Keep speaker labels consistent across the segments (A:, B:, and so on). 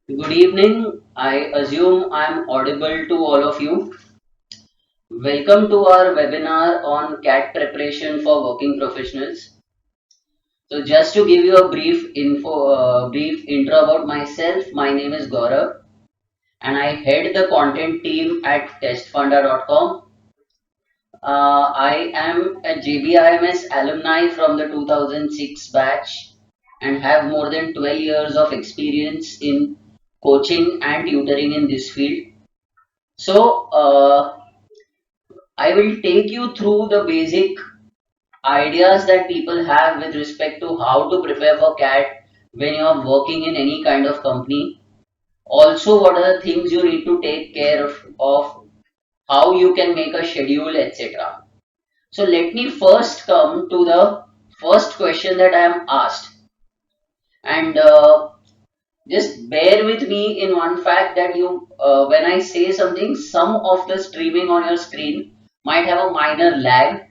A: Good evening. I assume I'm audible to all of you. Welcome to our webinar on CAT preparation for working professionals. So, just to give you a brief intro about myself, my name is Gaurav, and I head the content team at testfunda.com. I am a JBIMS alumni from the 2006 batch and have more than 12 years of experience in coaching and tutoring in this field. So, I will take you through the basic ideas that people have with respect to how to prepare for CAT when you are working in any kind of company. Also, what are the things you need to take care of how you can make a schedule, etc. So, let me first come to the first question that I am asked. And just bear with me in one fact that when I say something, some of the streaming on your screen might have a minor lag.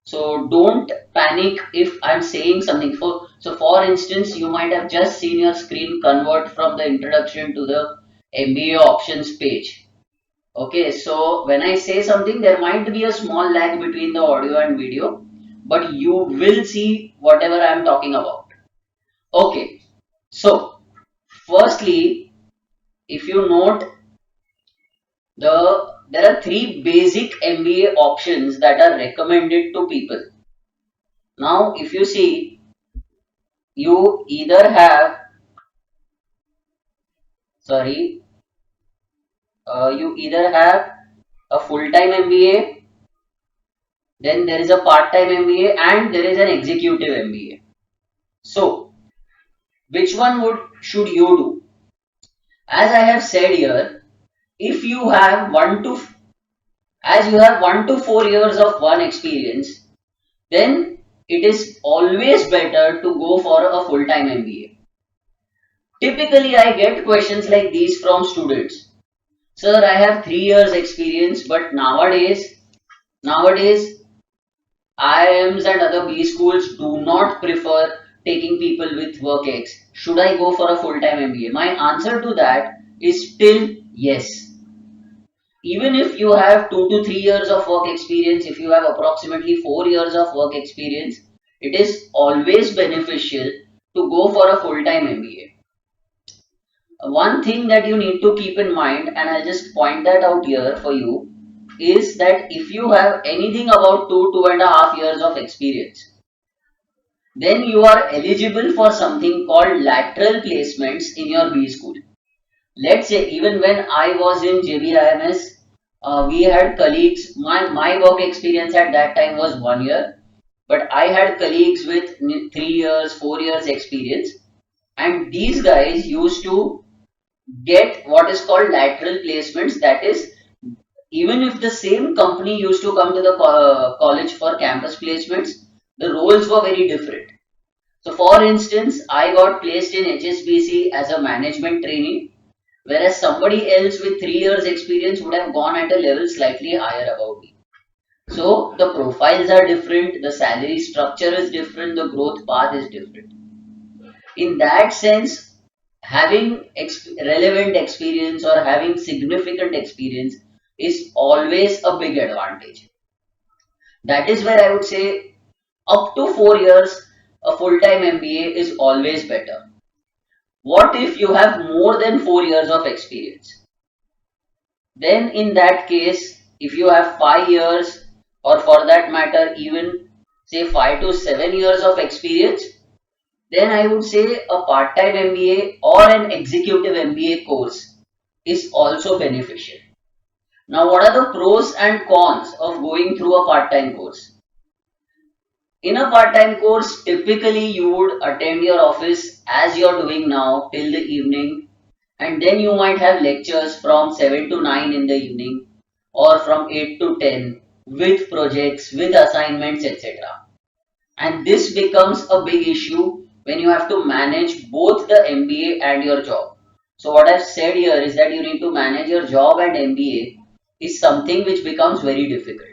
A: So don't panic if I'm saying something. For instance, you might have just seen your screen convert from the introduction to the MBA options page. Okay, so when I say something, there might be a small lag between the audio and video, but you will see whatever I'm talking about. Okay, so firstly, if you note, there are three basic MBA options that are recommended to people. Now, if you see, you either have, sorry, you either have a full-time MBA, then there is a part-time MBA, and there is an executive MBA. So, which one would should you do? As I have said here, if you have as you have 1 to 4 years of one experience, then it is always better to go for a full-time MBA. Typically, I get questions like these from students. Sir, I have 3 years experience, but nowadays IIMs and other B schools do not prefer taking people with work ex. Should I go for a full-time MBA? My answer to that is still yes. Even if you have 2 to 3 years of work experience, if you have approximately 4 years of work experience, it is always beneficial to go for a full-time MBA. One thing that you need to keep in mind, and I'll just point that out here for you, is that if you have anything about 2.5 years of experience, then you are eligible for something called lateral placements in your B school. Let's say even when I was in JBIMS, we had colleagues, my work experience at that time was 1 year, but I had colleagues with 3 years, 4 years experience, and these guys used to get what is called lateral placements. That is, even if the same company used to come to the college for campus placements, the roles were very different. So, for instance, I got placed in HSBC as a management trainee, whereas somebody else with 3 years experience would have gone at a level slightly higher above me. So, the profiles are different, the salary structure is different, the growth path is different. In that sense, having relevant experience or having significant experience is always a big advantage. That is where I would say up to 4 years, a full-time MBA is always better. What if you have more than 4 years of experience? Then in that case, if you have 5 years, or for that matter, even say 5 to 7 years of experience, then I would say a part-time MBA or an executive MBA course is also beneficial. Now, what are the pros and cons of going through a part-time course? In a part-time course, typically you would attend your office as you're doing now till the evening, and then you might have lectures from 7 to 9 in the evening or from 8 to 10 with projects, with assignments, etc. And this becomes a big issue when you have to manage both the MBA and your job. So, what I've said here is that you need to manage your job and MBA is something which becomes very difficult.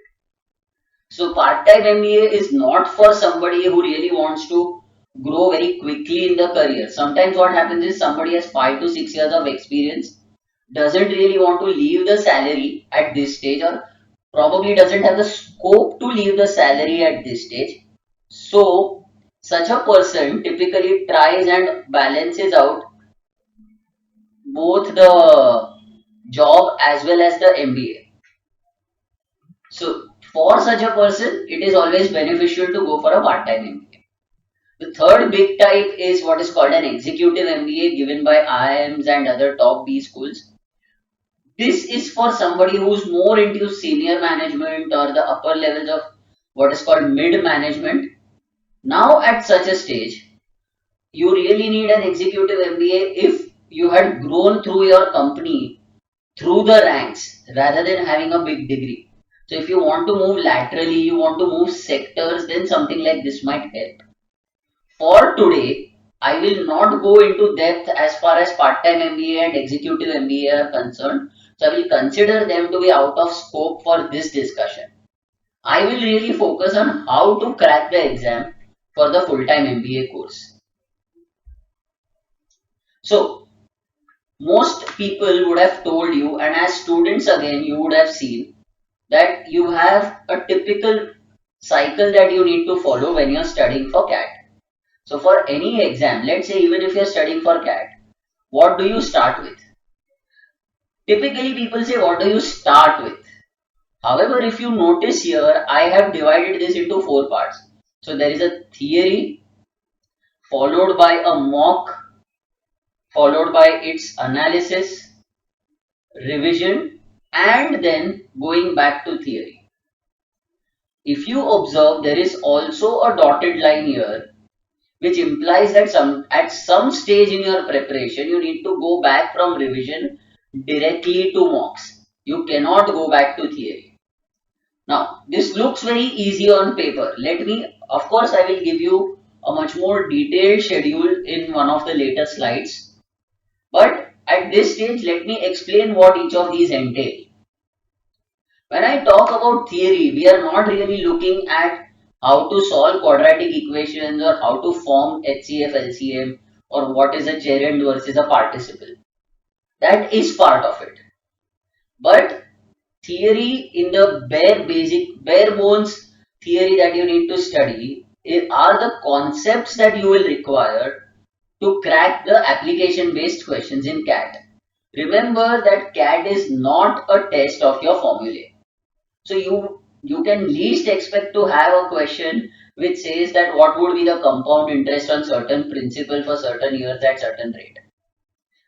A: So part-time MBA is not for somebody who really wants to grow very quickly in the career. Sometimes what happens is somebody has 5 to 6 years of experience, doesn't really want to leave the salary at this stage, or probably doesn't have the scope to leave the salary at this stage. So such a person typically tries and balances out both the job as well as the MBA. So for such a person, it is always beneficial to go for a part-time MBA. The third big type is what is called an executive MBA given by IIMs and other top B schools. This is for somebody who's more into senior management or the upper levels of what is called mid management. Now, at such a stage, you really need an executive MBA if you had grown through your company through the ranks rather than having a big degree. So, if you want to move laterally, you want to move sectors, then something like this might help. For today, I will not go into depth as far as part-time MBA and executive MBA are concerned. So I will consider them to be out of scope for this discussion. I will really focus on how to crack the exam for the full-time MBA course. So most people would have told you, and as students again, you would have seen that you have a typical cycle that you need to follow when you're studying for CAT. So for any exam, let's say even if you're studying for CAT, what do you start with? Typically people say, what do you start with? However, if you notice here, I have divided this into four parts. So there is a theory, followed by a mock, followed by its analysis, revision, and then going back to theory. If you observe, there is also a dotted line here, which implies that at some stage in your preparation, you need to go back from revision directly to mocks. You cannot go back to theory. Now, this looks very easy on paper. Of course, I will give you a much more detailed schedule in one of the later slides. But at this stage, let me explain what each of these entail. When I talk about theory, we are not really looking at how to solve quadratic equations or how to form HCF, LCM, or what is a gerund versus a participle. That is part of it. But theory in the bare bones theory that you need to study are the concepts that you will require to crack the application based questions in CAT. Remember that CAT is not a test of your formulae. So you can least expect to have a question which says that what would be the compound interest on certain principal for certain years at certain rate.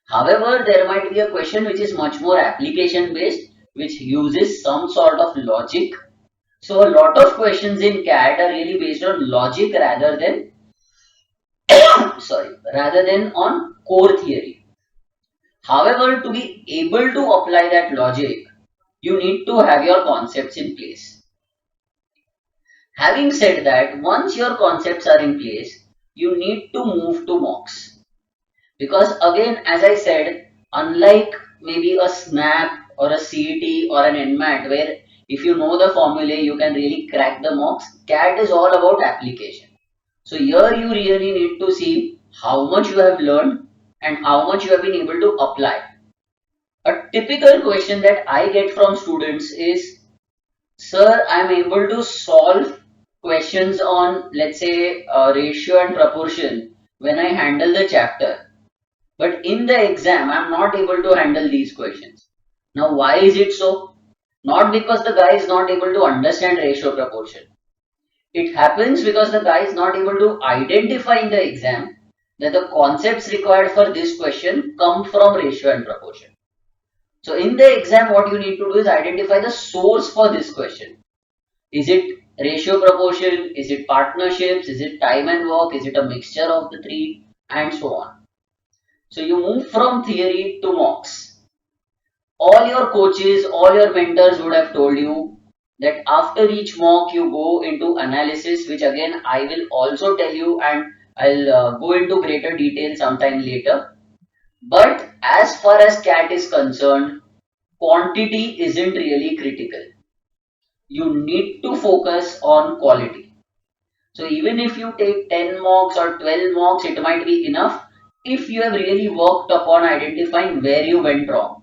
A: However, there might be a question which is much more application based, which uses some sort of logic. So a lot of questions in CAT are really based on logic rather than rather than on core theory. However, to be able to apply that logic, you need to have your concepts in place. Having said that, once your concepts are in place, you need to move to mocks. Because again, as I said, unlike maybe a SNAP or a CET or an NMAT, where if you know the formulae, you can really crack the mocks, CAT is all about application. So here you really need to see how much you have learned and how much you have been able to apply. A typical question that I get from students is, sir, I am able to solve questions on, let's say, ratio and proportion when I handle the chapter. But in the exam, I am not able to handle these questions. Now, why is it so? Not because the guy is not able to understand ratio proportion. It happens because the guy is not able to identify in the exam that the concepts required for this question come from ratio and proportion. So in the exam, what you need to do is identify the source for this question. Is it ratio proportion? Is it partnerships? Is it time and work? Is it a mixture of the three? And so on. So you move from theory to mocks. All your coaches, all your mentors would have told you that after each mock you go into analysis, which again I will also tell you, and I'll go into greater detail sometime later. But as far as CAT is concerned, quantity isn't really critical. You need to focus on quality. So even if you take 10 mocks or 12 mocks, it might be enough if you have really worked upon identifying where you went wrong.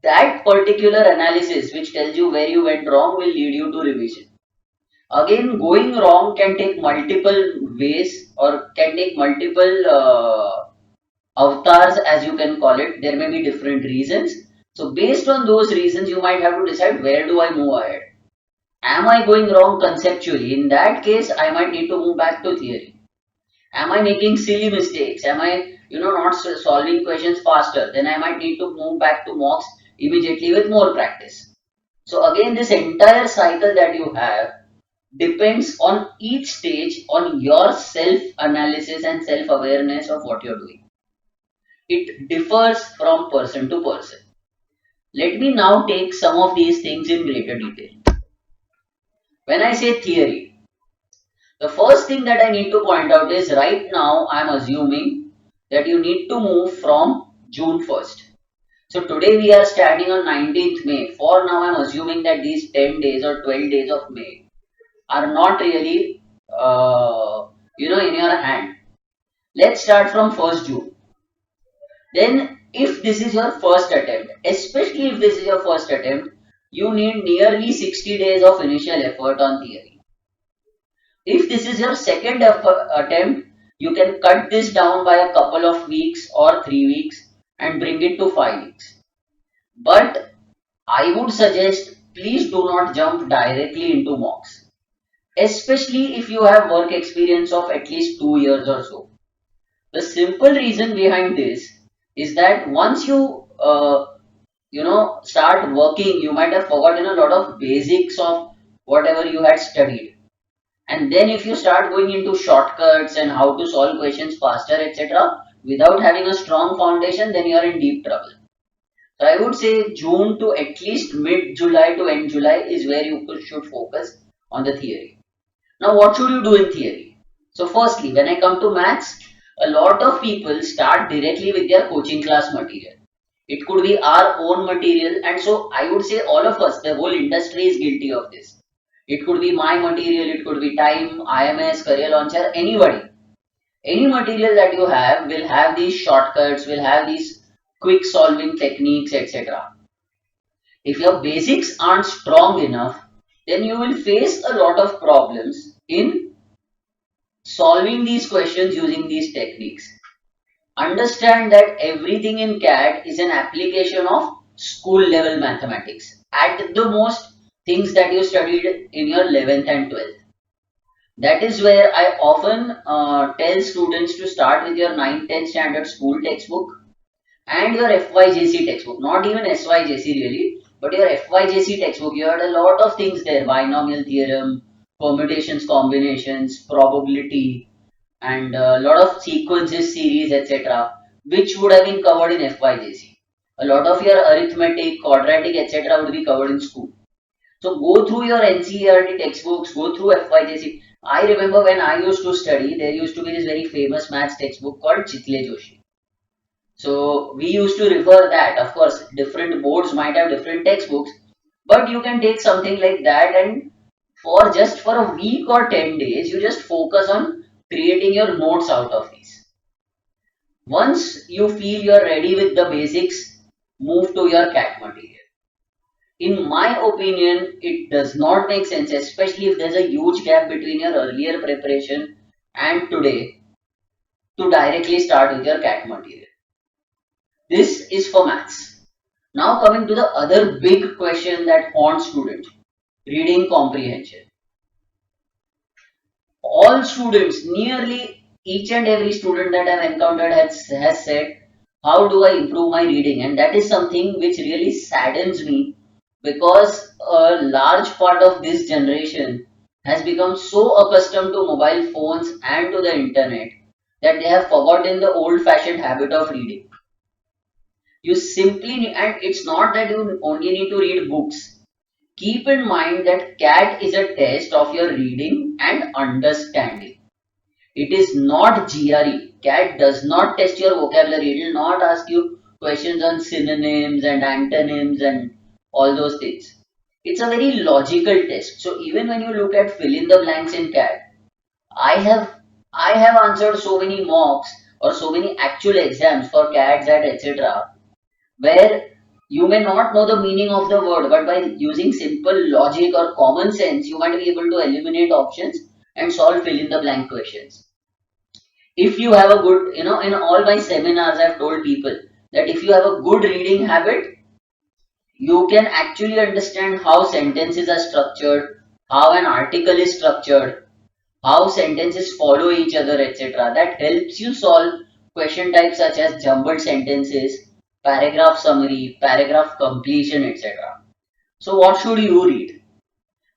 A: That particular analysis which tells you where you went wrong will lead you to revision. Again, going wrong can take multiple ways or can take multiple avatars, as you can call it. There may be different reasons. So based on those reasons, you might have to decide, where do I move ahead? Am I going wrong conceptually? In that case, I might need to move back to theory. Am I making silly mistakes? Am I, not solving questions faster? Then I might need to move back to mocks immediately with more practice. So again, this entire cycle that you have depends on each stage on your self analysis and self awareness of what you're doing. It differs from person to person. Let me now take some of these things in greater detail. When I say theory, the first thing that I need to point out is, right now I'm assuming that you need to move from June 1st. So today we are standing on 19th May. For now I'm assuming that these 10 days or 12 days of May are not really, in your hand. Let's start from 1st June. Then if this is your first attempt, especially if this is your first attempt, you need nearly 60 days of initial effort on theory. If this is your second attempt, you can cut this down by a couple of weeks or 3 weeks and bring it to 5 weeks. But I would suggest, please do not jump directly into mocks, especially if you have work experience of at least 2 years or so. The simple reason behind this is that once you start working, you might have forgotten a lot of basics of whatever you had studied. And then if you start going into shortcuts and how to solve questions faster, etc., without having a strong foundation, then you are in deep trouble. So I would say June to at least mid-July to end July is where you should focus on the theory. Now what should you do in theory? So firstly, when I come to maths, a lot of people start directly with their coaching class material. It could be our own material, and so I would say all of us, the whole industry is guilty of this. It could be my material, it could be Time, IMS, Career Launcher, anybody. Any material that you have will have these shortcuts, will have these quick solving techniques, etc. If your basics aren't strong enough, then you will face a lot of problems in solving these questions using these techniques. Understand that everything in CAT is an application of school level mathematics. At the most, things that you studied in your 11th and 12th. That is where I often tell students to start with your 9th, 10th standard school textbook and your FYJC textbook. Not even SYJC really, but your FYJC textbook. You had a lot of things there: binomial theorem, permutations, combinations, probability, and a lot of sequences, series, etc., which would have been covered in FYJC. A lot of your arithmetic, quadratic, etc., would be covered in school. So go through your NCERT textbooks, go through FYJC. I remember when I used to study, there used to be this very famous maths textbook called Chitle Joshi. So we used to refer that. Of course, different boards might have different textbooks, but you can take something like that, and for a week or 10 days, you just focus on creating your notes out of these. Once you feel you're ready with the basics, move to your CAT material. In my opinion, it does not make sense, especially if there's a huge gap between your earlier preparation and today, to directly start with your CAT material. This is for maths. Now coming to the other big question that haunts students: reading comprehension. All students, nearly each and every student that I've encountered has said, how do I improve my reading? And that is something which really saddens me, because a large part of this generation has become so accustomed to mobile phones and to the internet that they have forgotten the old fashioned habit of reading. You simply need, and it's not that you only need to read books. Keep in mind that CAT is a test of your reading and understanding. It is not GRE. CAT does not test your vocabulary. It will not ask you questions on synonyms and antonyms and all those things. It's a very logical test. So even when you look at fill in the blanks in CAT, I have I have answered so many mocks or so many actual exams for CAT, ZAT, etc., where you may not know the meaning of the word, but by using simple logic or common sense, you might be able to eliminate options and solve fill in the blank questions. If you have a good, in all my seminars, I've told people that if you have a good reading habit, you can actually understand how sentences are structured, how an article is structured, how sentences follow each other, etc. That helps you solve question types such as jumbled sentences, paragraph summary, paragraph completion, etc. So, what should you read?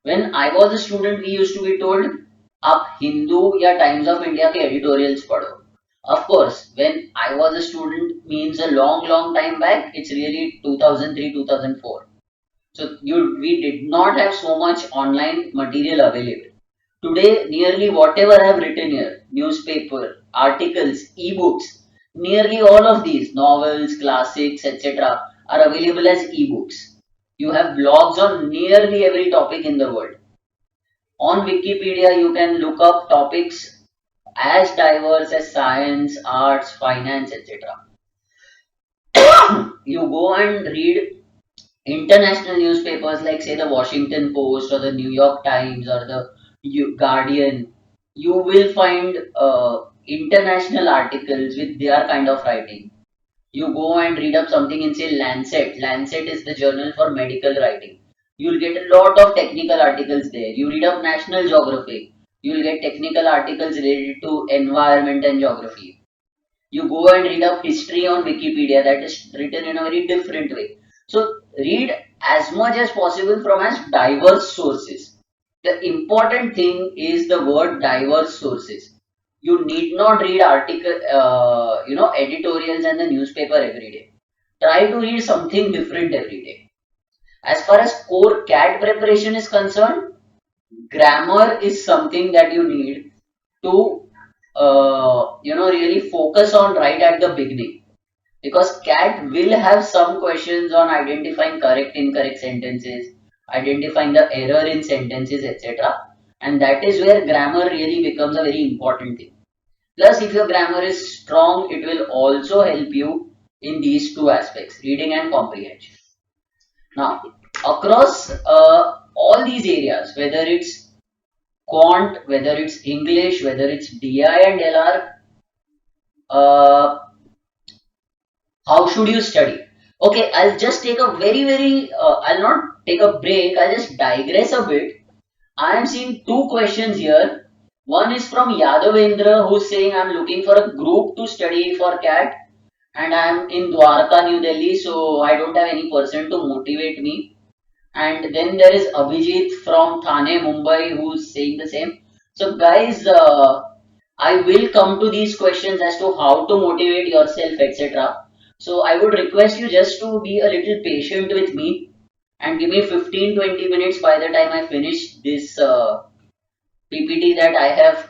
A: When I was a student, we used to be told, आप हिंदू या times of India के editorials पढ़ो. Of course, when I was a student means a long, long time back, it's really 2003, 2004. So we did not have so much online material available. Today, nearly whatever I have written here, newspaper, articles, ebooks, nearly all of these novels, classics, etc., are available as ebooks. You have blogs on nearly every topic in the world. On Wikipedia, you can look up topics as diverse as science, arts, finance, etc. You go and read international newspapers like, say, the Washington Post or the New York Times or the Guardian. You will find international articles with their kind of writing. You go and read up something in, say, Lancet. Lancet is the journal for medical writing. You'll get a lot of technical articles there. You read up National Geographic. You'll get technical articles related to environment and geography. You go and read up history on Wikipedia, that is written in a very different way. So read as much as possible from as diverse sources. The important thing is the word diverse sources. You need not read editorials and the newspaper every day. Try to read something different every day. As far as core CAT preparation is concerned, grammar is something that you need to really focus on right at the beginning, because CAT will have some questions on identifying correct incorrect sentences, identifying the error in sentences, etc., and that is where grammar really becomes a very important thing. Plus, if your grammar is strong, it will also help you in these two aspects, reading and comprehension. Now, across all these areas, whether it's quant, whether it's English, whether it's DI and LR, uh, how should you study? Okay, I'll just take a I'll not take a break, I'll just digress a bit. I am seeing two questions here. One is from Yadavendra, who's saying I'm looking for a group to study for CAT, and I'm in Dwarka, New Delhi, so I don't have any person to motivate me. And then there is Abhijit from Thane, Mumbai, who's saying the same. So, guys, I will come to these questions as to how to motivate yourself, etc. So, I would request you just to be a little patient with me and give me 15-20 minutes by the time I finish this PPT that I have,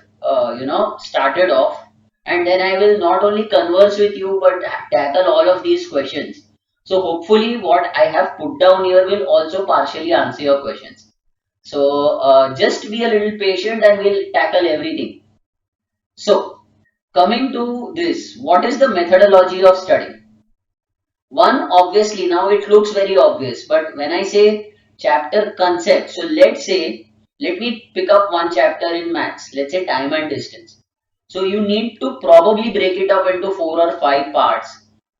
A: started off. And then I will not only converse with you but tackle all of these questions. So hopefully what I have put down here will also partially answer your questions. So just be a little patient and we'll tackle everything. So coming to this, what is the methodology of studying? One, obviously, now it looks very obvious, but when I say chapter concept, so let me pick up one chapter in maths, let's say time and distance. So you need to probably break it up into 4 or 5 parts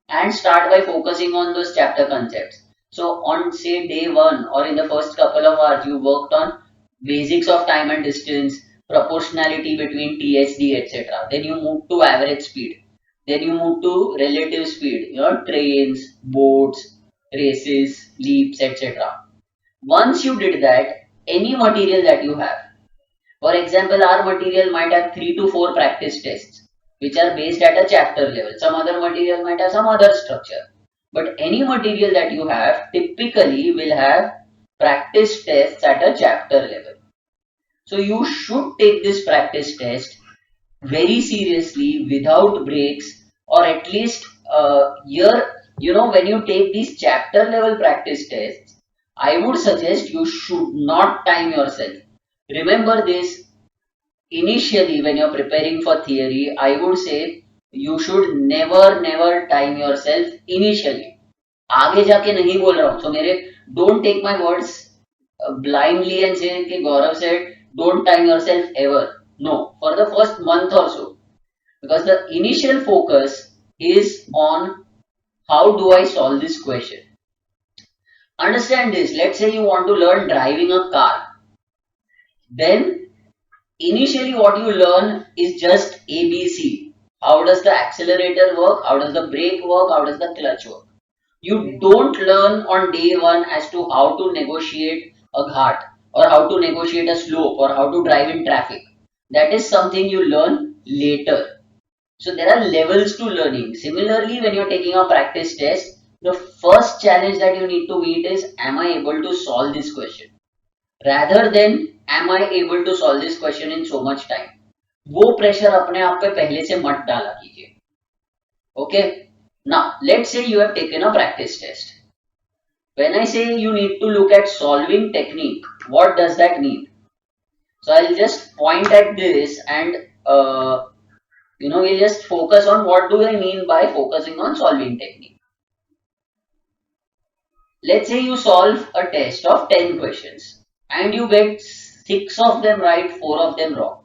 A: and start by focusing on those chapter concepts. So on, say, day one or in the first couple of hours, you worked on basics of time and distance, proportionality between TSD, etc. Then you move to average speed. Then you move to relative speed, trains, boats, races, leaps, etc. Once you did that, any material that you have, for example, our material might have 3 to 4 practice tests, which are based at a chapter level. Some other material might have some other structure. But any material that you have typically will have practice tests at a chapter level. So you should take this practice test very seriously without breaks, or at least when you take these chapter level practice tests, I would suggest you should not time yourself. Remember this, initially when you're preparing for theory, I would say you should never time yourself initially. आगे जाके नहीं बोल रहा हूँ, so मेरे don't take my words blindly and say कि Gaurav said don't time yourself ever. No, for the first month or so, because the initial focus is on how do I solve this question. Understand this, let's say you want to learn driving a car, then initially what you learn is just ABC. How does the accelerator work? How does the brake work? How does the clutch work? You don't learn on day one as to how to negotiate a ghat or how to negotiate a slope or how to drive in traffic. That is something you learn later. So there are levels to learning. Similarly, when you're taking a practice test, the first challenge that you need to meet is, am I able to solve this question? Rather than, am I able to solve this question in so much time? वो pressure अपने आप पे पहले से मत डाला कीजिए. Okay? Now, let's say you have taken a practice test. When I say you need to look at solving technique, what does that mean? So I'll just point at this and we'll just focus on what do I mean by focusing on solving technique. Let's say you solve a test of 10 questions and you get 6 of them right, 4 of them wrong.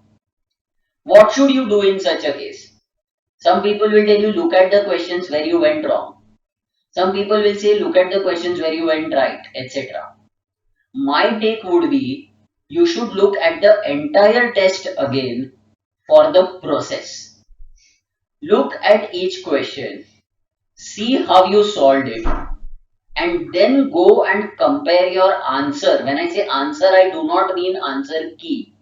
A: What should you do in such a case? Some people will tell you look at the questions where you went wrong. Some people will say look at the questions where you went right, etc. My take would be you should look at the entire test again for the process. Look at each question, see how you solved it, and then go and compare your answer. When I say answer, I do not mean answer key.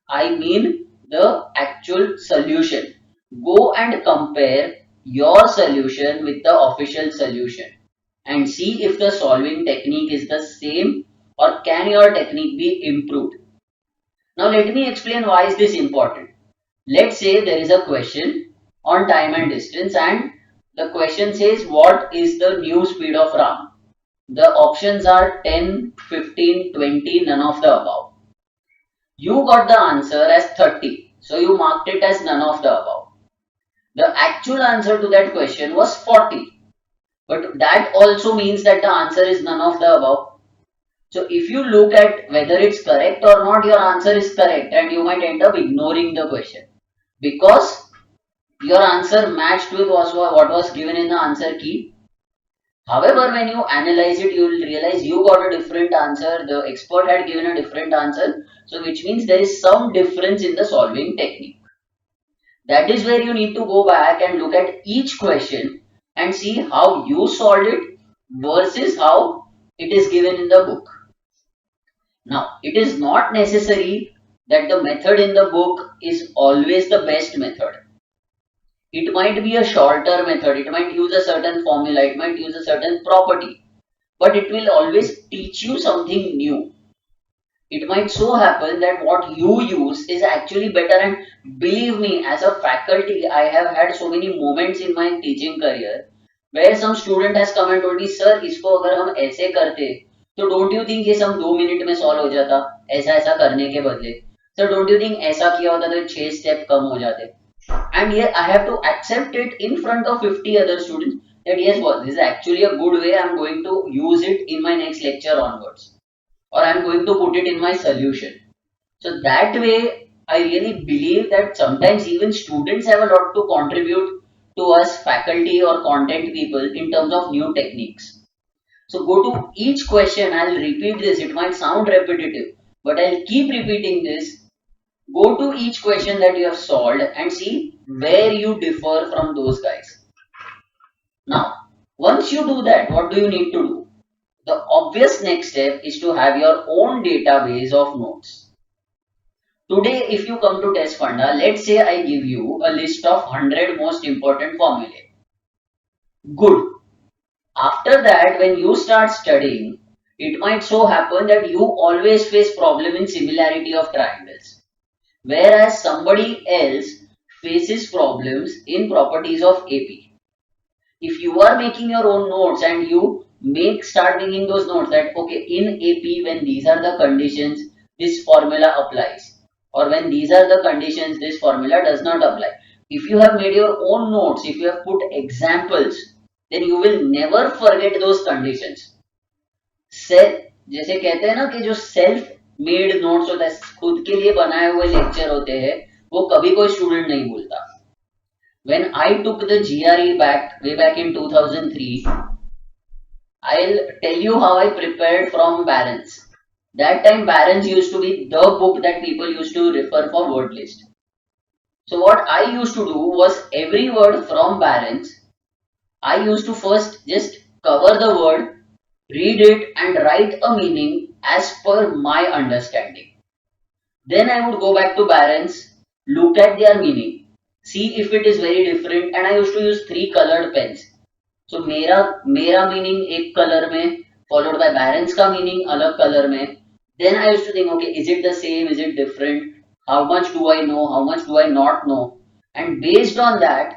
A: I mean the actual solution. Go and compare your solution with the official solution and see if the solving technique is the same or can your technique be improved. Now let me explain why is this important. Let's say there is a question on time and distance and the question says what is the new speed of Ram. The options are 10, 15, 20, none of the above. You got the answer as 30, so you marked it as none of the above. The actual answer to that question was 40, but that also means that the answer is none of the above. So if you look at whether it's correct or not, your answer is correct and you might end up ignoring the question because your answer matched with what was given in the answer key. However, when you analyze it, you will realize you got a different answer, the expert had given a different answer, so which means there is some difference in the solving technique. That is where you need to go back and look at each question and see how you solved it versus how it is given in the book. Now, it is not necessary that the method in the book is always the best method. It might be a shorter method, it might use a certain formula, it might use a certain property, but it will always teach you something new. It might so happen that what you use is actually better, and believe me, as a faculty, I have had so many moments in my teaching career where some student has come and told me, sir, इसको अगर हम ऐसे करते तो don't you think ये सब 2 minute में solve हो जाता ऐसा ऐसा करने के बदले. Sir, don't you think ऐसा किया होता तो 6 step कम हो जाते. And yet I have to accept it in front of 50 other students that yes, well, this is actually a good way, I am going to use it in my next lecture onwards, or I am going to put it in my solution. So that way, I really believe that sometimes even students have a lot to contribute to us faculty or content people in terms of new techniques. So go to each question, I'll repeat this, it might sound repetitive, but I'll keep repeating this. Go to each question that you have solved and see where you differ from those guys. Now, once you do that, what do you need to do? The obvious next step is to have your own database of notes. Today, if you come to Test Funda, let's say I give you a list of 100 most important formulae. Good. After that, when you start studying, it might so happen that you always face problem in similarity of triangles, whereas somebody else faces problems in properties of AP. If you are making your own notes and you start making those notes that okay, in AP when these are the conditions, this formula applies, or when these are the conditions, this formula does not apply. If you have made your own notes, if you have put examples, then you will never forget those conditions. Self, जैसे कहते हैं ना कि जो self made notes होता है, खुद के लिए बनाए हुए लेक्चर होते हैं, वो कभी कोई स्टूडेंट नहीं भूलता. When I took the GRE back way back in 2003, I'll tell you how I prepared from Barron's. That time Barron's used to be the book that people used to refer for word list. So what I used to do was every word from Barron's, I used to first just cover the word, read it and write a meaning as per my understanding. Then I would go back to Barron's, look at their meaning, see if it is very different, and I used to use three colored pens. So मेरा meaning एक colour में, followed by Barron's का meaning अलग colour में. Then I used to think, okay, is it the same, is it different, how much do I know, how much do I not know, and based on that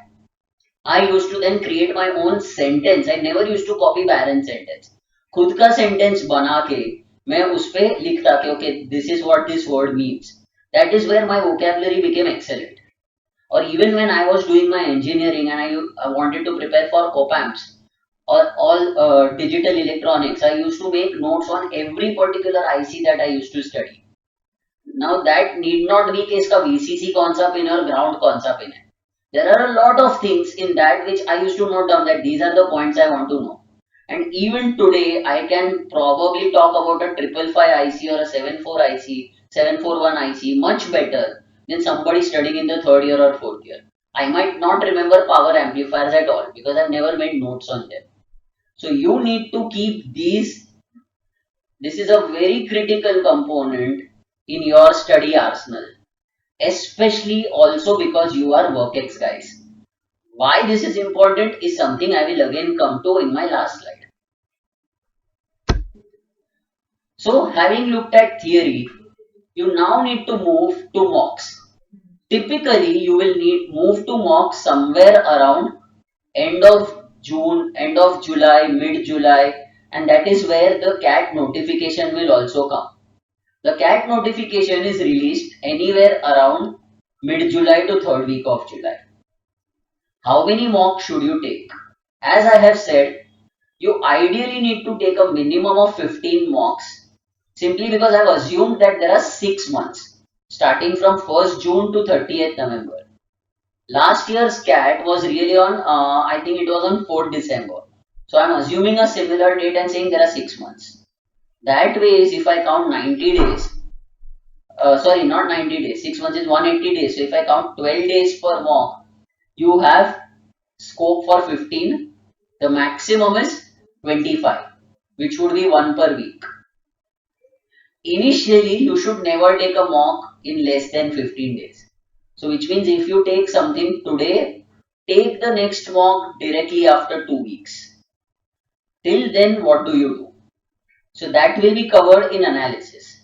A: I used to then create my own sentence. I never used to copy Barron's sentence. खुद का sentence बना के मैं उस पे लिखता कि okay, this is what this word means. That is where my vocabulary became excellent. Or even when I was doing my engineering and I wanted to prepare for op-amps or all digital electronics, I used to make notes on every particular IC that I used to study. Now that need not be कि इसका VCC कौन सा pin है और ground कौन सा pin है. There are a lot of things in that which I used to note down that these are the points I want to know. And even today, I can probably talk about a 555 IC or a 74 IC, 741 IC much better than somebody studying in the third year or fourth year. I might not remember power amplifiers at all because I've never made notes on them. So you need to keep these. This is a very critical component in your study arsenal, especially also because you are workex guys. Why this is important is something I will again come to in my last slide. So having looked at theory, you now need to move to mocks. Typically you will need move to mocks somewhere around end of June, end of July, mid-July, and that is where the CAT notification will also come. The CAT notification is released anywhere around mid-July to third week of July. How many mocks should you take? As I have said, you ideally need to take a minimum of 15 mocks simply because I have assumed that there are 6 months starting from 1st June to 30th November. Last year's CAT was really on, I think it was on 4th December. So I am assuming a similar date and saying there are 6 months. That way is if I count 90 days, sorry, not 90 days, 6 months is 180 days. So if I count 12 days per mock, you have scope for 15. The maximum is 25, which would be 1 per week. Initially, you should never take a mock in less than 15 days. So which means if you take something today, take the next mock directly after 2 weeks. Till then, what do you do? So that will be covered in analysis.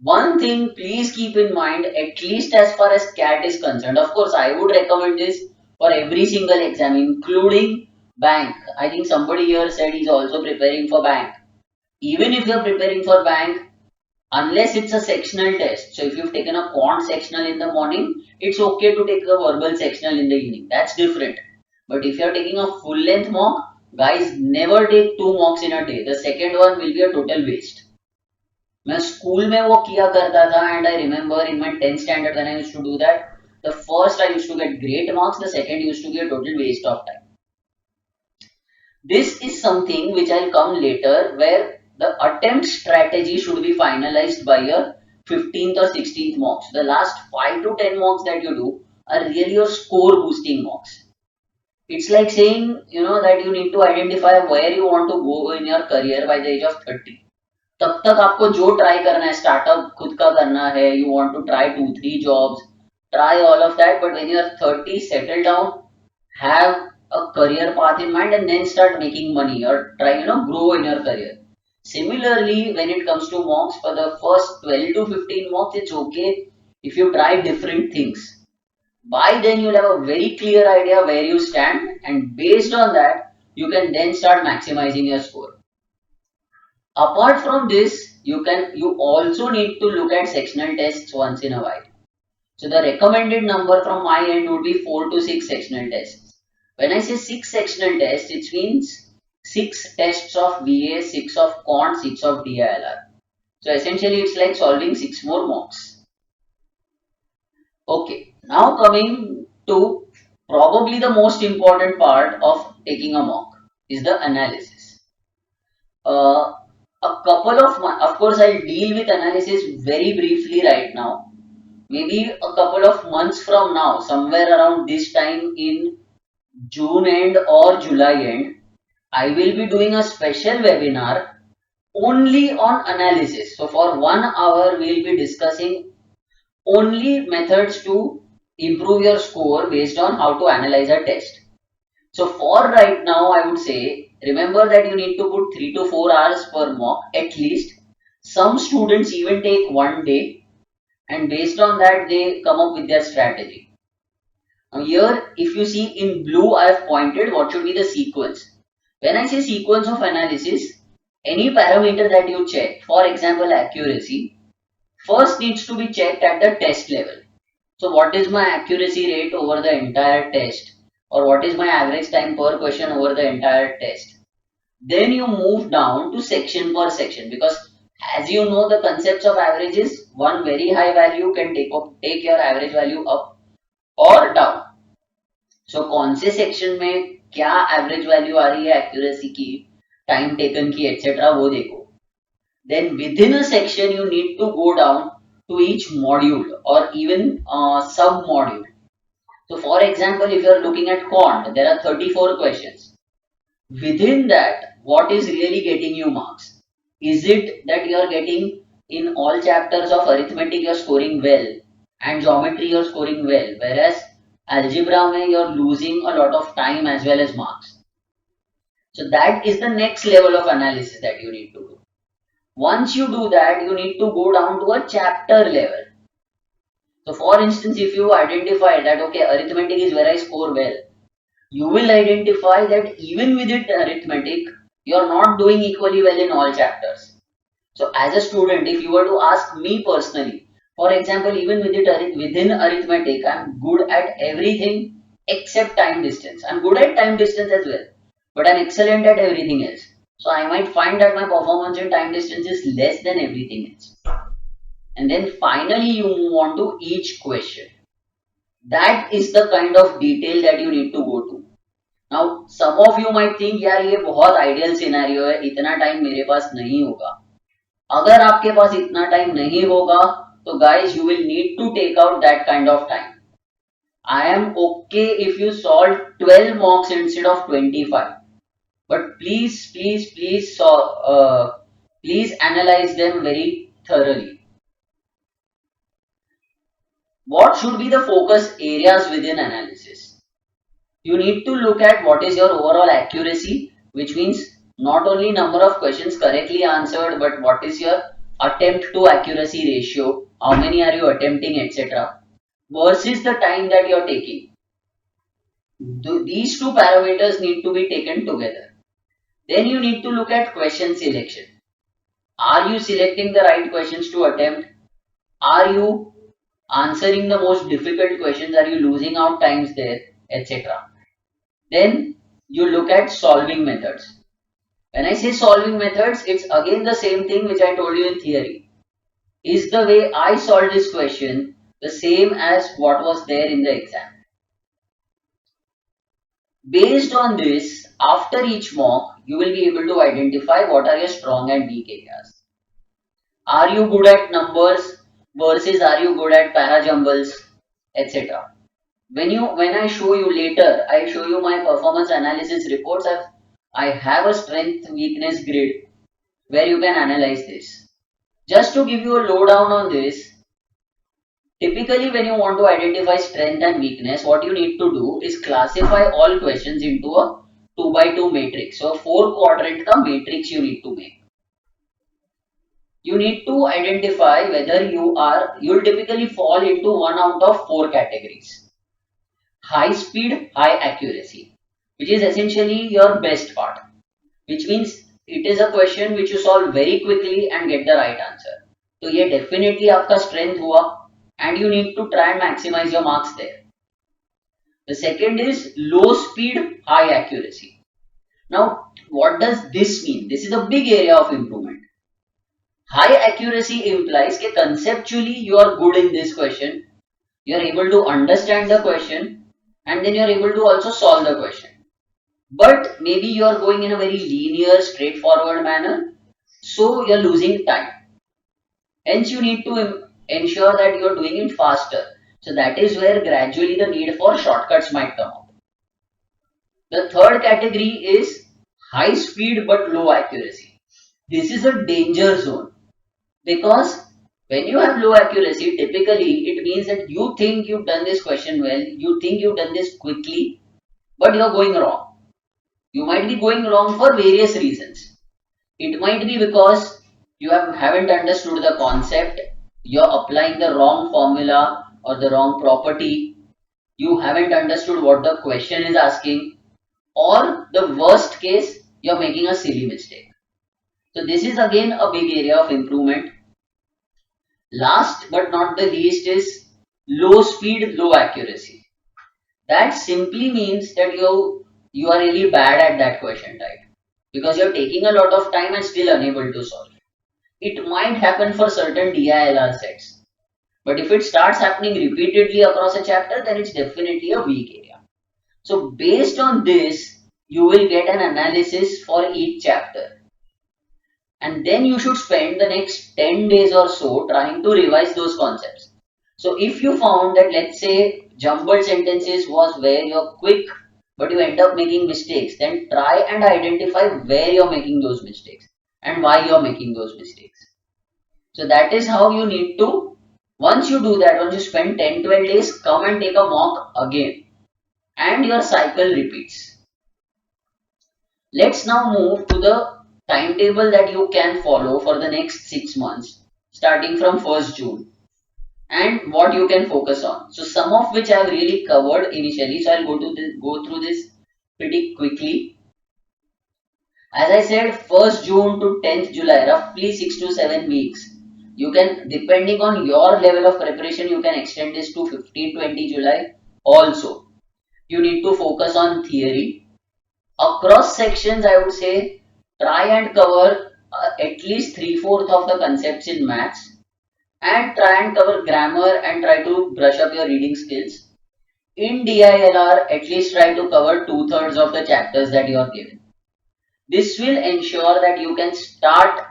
A: One thing please keep in mind, at least as far as CAT is concerned, of course I would recommend this for every single exam including bank. I think somebody here said he's also preparing for bank. Even if you're preparing for bank, unless it's a sectional test, so if you've taken a quant sectional in the morning, it's okay to take a verbal sectional in the evening, that's different. But if you're taking a full length mock, guys, never take 2 mocks in a day. The second one will be a total waste. मैं school में वो किया करता था and I remember in my 10th standard when I used to do that, the first I used to get great marks, the second used to be a total waste of time. This is something which I'll come later where the attempt strategy should be finalized by your 15th or 16th mocks. The last 5 to 10 mocks that you do are really your score boosting mocks. It's like saying, you know, that you need to identify where you want to go in your career by the age of 30. तब तक आपको जो try करना है, startup खुद का करना है, you want to try 2-3 jobs, try all of that, but when you are 30, settle down, have a career path in mind and then start making money or try, you know, grow in your career. Similarly, when it comes to mocks, for the first 12 to 15 mocks, it's okay if you try different things. By then, you'll have a very clear idea where you stand, and based on that, you can then start maximizing your score. Apart from this, you also need to look at sectional tests once in a while. So the recommended number from my end would be 4 to 6 sectional tests. When I say 6 sectional tests, it means 6 tests of VA, 6 of Quant, 6 of DILR. So essentially it's like solving 6 more mocks. Okay, now coming to probably the most important part of taking a mock is the analysis. A couple of course I'll deal with analysis very briefly right now. Maybe a couple of months from now, somewhere around this time in June end or July end, I will be doing a special webinar only on analysis. So for 1 hour, we'll be discussing only methods to improve your score based on how to analyze a test. So for right now, I would say, remember that you need to put 3 to 4 hours per mock at least. Some students even take 1 day, and based on that they come up with their strategy. Now here, if you see in blue, I have pointed what should be the sequence. When I say sequence of analysis, any parameter that you check, for example accuracy, first needs to be checked at the test level. So what is my accuracy rate over the entire test, or what is my average time per question over the entire test. Then you move down to section per section, because as you know the concepts of averages, one very high value can take your average value up or down. So कौन से section में क्या average value आ रही है accuracy की, time taken की etcetera, वो देखो. Then within a section you need to go down to each module or even sub module. So for example, if you are looking at quant, there are 34 questions. Within that, what is really getting you marks? Is it that you are getting in all chapters of arithmetic you are scoring well, and geometry you are scoring well, whereas algebra mein you are losing a lot of time as well as marks? So that is the next level of analysis that you need to do. Once you do that, you need to go down to a chapter level. So for instance, if you identify that, okay, arithmetic is where I score well, you will identify that even within arithmetic, you are not doing equally well in all chapters. So as a student, if you were to ask me personally, for example, even within arithmetic, I'm good at everything except time distance. I'm good at time distance as well, but I'm excellent at everything else. So I might find that my performance in time distance is less than everything else. And then finally you move on to each question. That is the kind of detail that you need to go to. Now some of you might think, यार ये बहुत ideal scenario है, इतना time मेरे पास नहीं होगा. अगर आपके पास इतना time नहीं होगा, तो guys you will need to take out that kind of time. I am okay if you solve 12 mocks instead of 25. But please analyze them very thoroughly. What should be the focus areas within analysis? You need to look at what is your overall accuracy, which means not only number of questions correctly answered, but what is your attempt to accuracy ratio, how many are you attempting, etc. versus the time that you are taking. These two parameters need to be taken together. Then you need to look at question selection. Are you selecting the right questions to attempt? Are you answering the most difficult questions? Are you losing out times there, etc. Then you look at solving methods. When I say solving methods, it's again the same thing which I told you in theory. Is the way I solved this question the same as what was there in the exam? Based on this, after each mock, you will be able to identify what are your strong and weak areas. Are you good at numbers versus are you good at parajumbles, etc. When I show you later, I show you my performance analysis reports. I have a strength weakness grid where you can analyze this. Just to give you a lowdown on this, typically when you want to identify strength and weakness, what you need to do is classify all questions into a 2 by 2 matrix. So 4 quadrant ka matrix you need to make. You need to identify whether you'll typically fall into one out of 4 categories. High speed, high accuracy. which is essentially your best part, which means it is a question which you solve very quickly and get the right answer. तो ये definitely आपका strength हुआ and you need to try and maximize your marks there. The second is low speed, high accuracy. Now, what does this mean? This is a big area of improvement. High accuracy implies that conceptually you are good in this question, you are able to understand the question, and then you are able to also solve the question. But maybe you are going in a very linear, straightforward manner, so you are losing time. Hence, you need to ensure that you are doing it faster. So that is where gradually the need for shortcuts might come up. The third category is high speed but low accuracy. This is a danger zone because when you have low accuracy, typically it means that you think you've done this question well, you think you've done this quickly, but you're going wrong. You might be going wrong for various reasons. It might be because you haven't understood the concept, you're applying the wrong formula or the wrong property, you haven't understood what the question is asking, or the worst case, you're making a silly mistake. So this is again a big area of improvement. Last but not the least is low speed, low accuracy. That simply means that you are really bad at that question type because you're taking a lot of time and still unable to solve. It might happen for certain DILR sets, but if it starts happening repeatedly across a chapter, then it's definitely a weak area. So based on this, you will get an analysis for each chapter. And then you should spend the next 10 days or so trying to revise those concepts. So if you found that, let's say, jumbled sentences was where you're quick but you end up making mistakes, then try and identify where you're making those mistakes and why you're making those mistakes. So that is how you need to, once you do that, once you spend 10-12 days, come and take a mock again and your cycle repeats. Let's now move to the timetable that you can follow for the next 6 months starting from 1st June and what you can focus on. So some of which I have really covered initially, so I'll go through this pretty quickly. As I said, 1st June to 10th July, roughly 6 to 7 weeks. You can, depending on your level of preparation, you can extend this to 15-20 July also. You need to focus on theory. Across sections, I would say, try and cover at least 3/4 of the concepts in maths and try and cover grammar and try to brush up your reading skills. In DILR, at least try to cover 2/3 of the chapters that you are given. This will ensure that you can start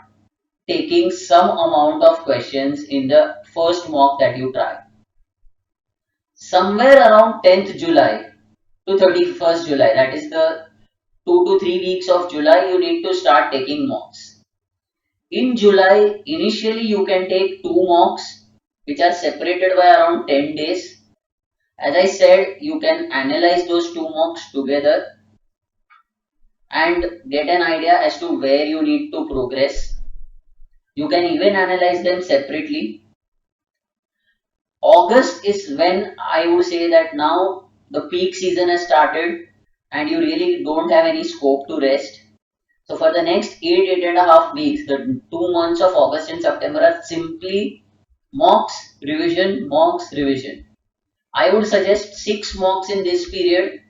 A: taking some amount of questions in the first mock that you try. Somewhere around 10th July to 31st July, that is the 2 to 3 weeks of July, you need to start taking mocks. In July, initially you can take 2 mocks which are separated by around 10 days. As I said, you can analyze those 2 mocks together and get an idea as to where you need to progress. You can even analyze them separately. August is when I would say that now the peak season has started and you really don't have any scope to rest. So for the next 8.5 weeks, the 2 months of August and September are simply mocks, revision, mocks, revision. I would suggest 6 mocks in this period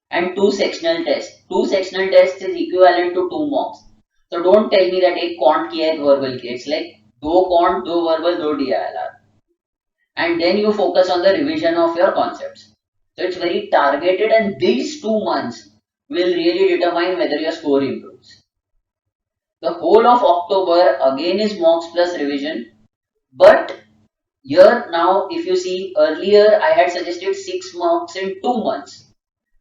A: and 2 sectional tests. 2 sectional tests is equivalent to 2 mocks. So don't tell me that एक quant किया एक verbal किया. It's like 2 quant, 2 verbal, 2 DILR. And then you focus on the revision of your concepts. So it's very targeted and these 2 months will really determine whether your score improves. The whole of October again is mocks plus revision. But here now if you see earlier I had suggested 6 mocks in 2 months.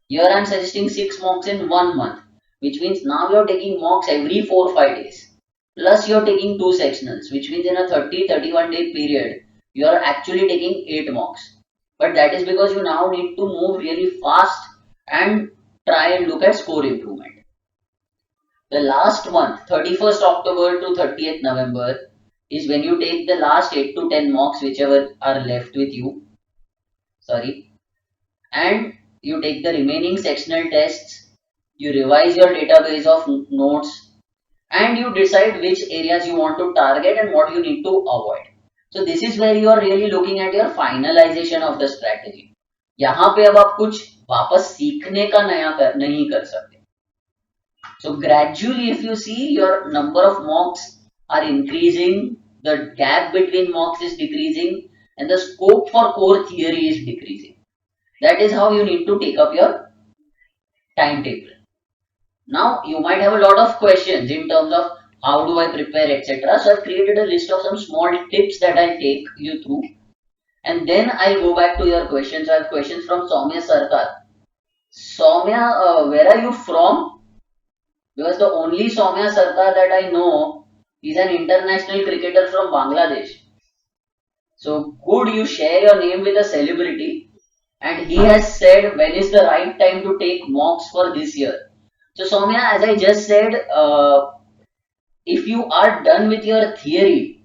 A: Here I am suggesting 6 mocks in 1 month, which means now you are taking mocks every 4-5 days. Plus you are taking 2 sectionals, which means in a 30-31 day period, you are actually taking 8 mocks. But that is because you now need to move really fast and try and look at score improvement. The last month, 31st October to 30th November, is when you take the last 8 to 10 mocks, whichever are left with you. Sorry. And you take the remaining sectional tests you revise your database of notes, and you decide which areas you want to target and what you need to avoid. So this is where you are really looking at your finalization of the strategy. यहाँ पे अब आप कुछ वापस सीखने का नया नहीं कर सकते. So gradually, if you see, your number of mocks are increasing, the gap between mocks is decreasing, and the scope for core theory is decreasing. That is how you need to take up your timetable. Now, you might have a lot of questions in terms of how do I prepare, etc. So I've created a list of some small tips that I'll take you through, and then I'll go back to your questions. I have questions from Soumya Sarkar. Soumya, where are you from? Because the only Soumya Sarkar that I know is an international cricketer from Bangladesh. So could you share your name with a celebrity? And he has said when is the right time to take mocks for this year. So Soumya, as I just said, if you are done with your theory,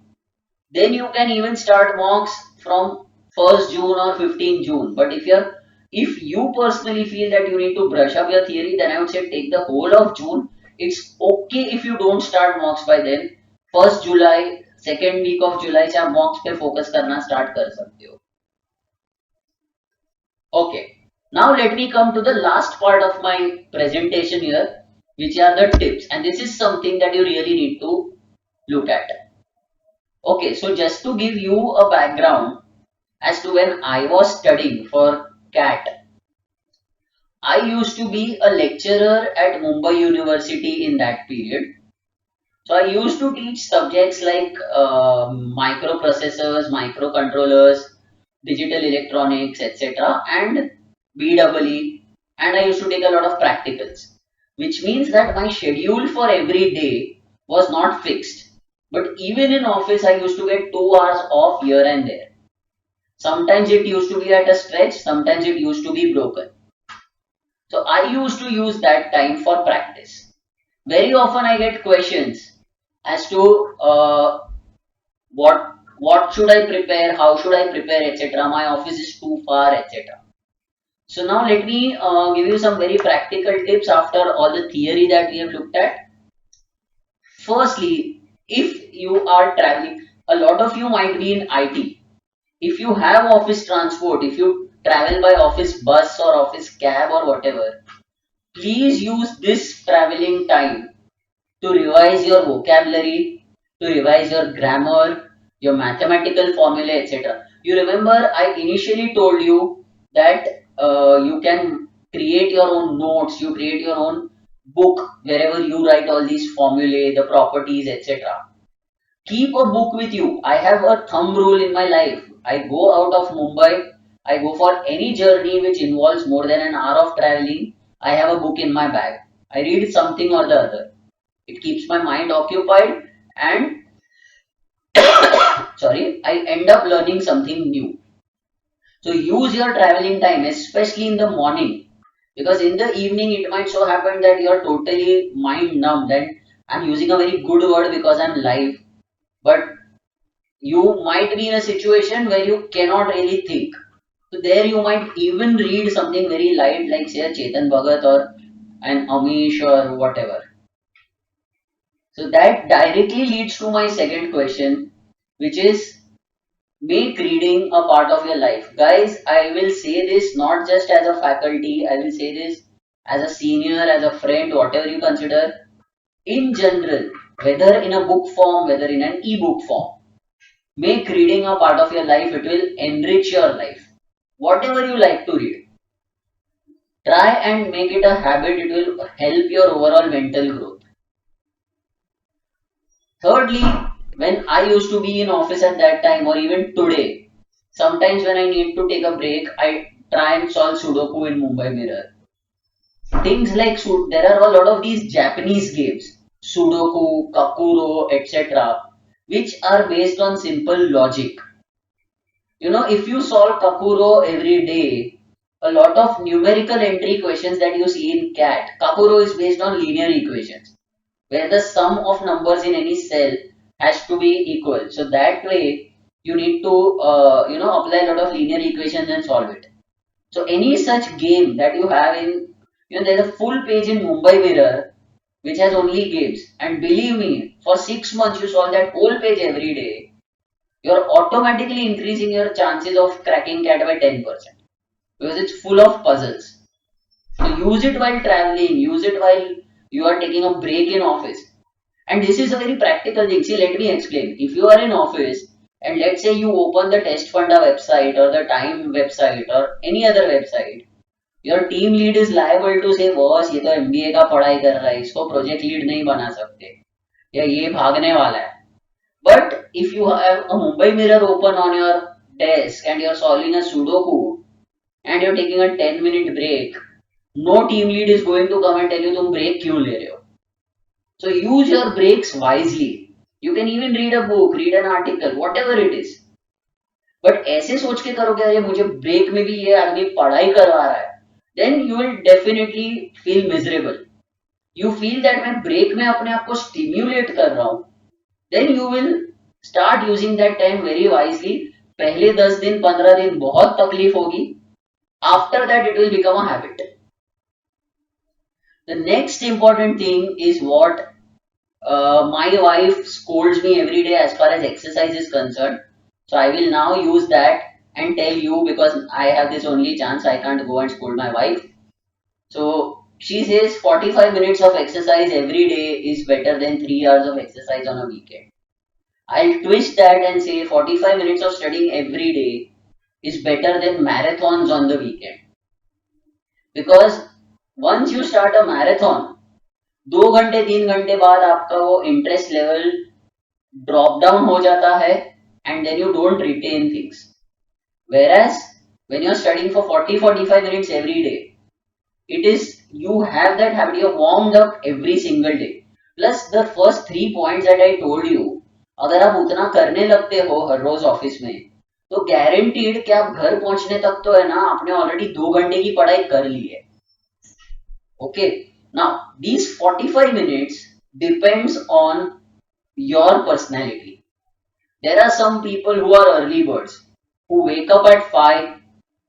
A: then you can even start mocks from 1st June or 15th June. But if you personally feel that you need to brush up your theory, then I would say take the whole of June. It's okay if you don't start mocks by then. 1st July, second week of July से आप mocks पे focus करना start कर सकते हो. Okay. Now let me come to the last part of my presentation here, which are the tips. And this is something that you really need to look at. Okay, so just to give you a background as to when I was studying for CAT, I used to be a lecturer at Mumbai University in that period. So I used to teach subjects like microprocessors, microcontrollers, digital electronics, etc. and BEE, and I used to take a lot of practicals, which means that my schedule for every day was not fixed. But even in office, I used to get 2 hours off here and there. Sometimes it used to be at a stretch, sometimes it used to be broken. So I used to use that time for practice. Very often I get questions as to what should I prepare, how should I prepare, etc. My office is too far, etc. So now let me give you some very practical tips after all the theory that we have looked at. Firstly, if you are traveling, a lot of you might be in IT. If you have office transport, if you travel by office bus or office cab or whatever, please use this traveling time to revise your vocabulary, to revise your grammar, your mathematical formula, etc. You remember I initially told you that you can create your own notes, you create your own book wherever you write all these formulae, the properties, etc. Keep a book with you. I have a thumb rule in my life. I go out of Mumbai, I go for any journey which involves more than an hour of traveling. I have a book in my bag. I read something or the other. It keeps my mind occupied and sorry, I end up learning something new. So use your traveling time, especially in the morning, because in the evening it might so happen that you are totally mind numbed, and I'm using a very good word because I'm live, but you might be in a situation where you cannot really think. So there you might even read something very light like say a Chetan Bhagat or an Amish or whatever. So that directly leads to my second question, which is make reading a part of your life. Guys, I will say this not just as a faculty, I will say this as a senior, as a friend, whatever you consider. In general, whether in a book form, whether in an e-book form, make reading a part of your life. It will enrich your life. Whatever you like to read, try and make it a habit. It will help your overall mental growth. Thirdly, when I used to be in office at that time or even today, sometimes when I need to take a break, I try and solve Sudoku in Mumbai Mirror. Things like there are a lot of these Japanese games, Sudoku, Kakuro, etc., which are based on simple logic. You know, if you solve Kakuro every day, a lot of numerical entry questions that you see in CAT, Kakuro is based on linear equations, where the sum of numbers in any cell has to be equal. So that way, you need to apply a lot of linear equations and solve it. So any such game that you have in There's a full page in Mumbai Mirror which has only games. And believe me, for 6 months you solve that whole page every day, you're automatically increasing your chances of cracking CAT by 10% because it's full of puzzles. So use it while traveling, use it while you are taking a break in office. And this is a very practical thing. See, let me explain. If you are in office and let's say you open the Test Funda website or the Time website or any other website, your team lead is liable to say boss ये तो MBA का पढ़ाई कर रहा है इसको project lead नहीं बना सकते या ये भागने वाला है. But if you have a Mumbai Mirror open on your desk and you're solving a Sudoku and you're taking a 10-minute break, no team lead is going to come and tell you तुम break क्यों ले रहे हो. So use your breaks wisely. You can even read a book, read an article, whatever it is. But ऐसे सोच के करोगे अरे मुझे ब्रेक में भी ये आदमी पढ़ाई करवा रहा है, then you will definitely feel miserable. You feel that मैं ब्रेक में अपने आप को स्टिम्युलेट कर रहा हूँ, then you will start using that time very wisely. पहले 10 दिन 15 दिन बहुत तकलीफ होगी, after that it will become a habit. The next important thing is what my wife scolds me every day as far as exercise is concerned. So I will now use that and tell you because I have this only chance. I can't go and scold my wife. So she says 45 minutes of exercise every day is better than 3 hours of exercise on a weekend. I'll twist that and say 45 minutes of studying every day is better than marathons on the weekend. Because once you start a marathon, 2 घंटे 3 घंटे बाद आपका वो interest level drop down हो जाता है and then you don't retain things. Whereas when you're studying for 40-45 minutes every day, it is you have that habit, you're warmed up every single day. Plus the first 3 points that I told you, अगर आप उतना करने लगते हो हर रोज office में तो guaranteed कि आप घर पहुंचने तक तो है ना आपने ऑलरेडी 2 घंटे की पढ़ाई कर ली है. Okay, now these 45 minutes depends on your personality. There are some people who are early birds who wake up at 5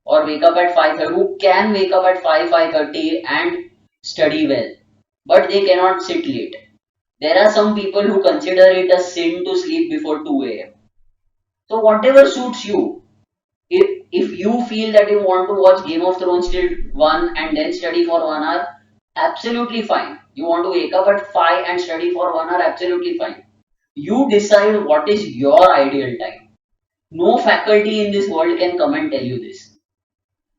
A: or wake up at 5:30, who can wake up at 5:30 and study well, but they cannot sit late. There are some people who consider it a sin to sleep before 2 a.m. So whatever suits you. If you feel that you want to watch Game of Thrones till 1 and then study for 1 hour, absolutely fine. You want to wake up at 5 and study for 1 hour, absolutely fine. You decide what is your ideal time. No faculty in this world can come and tell you this.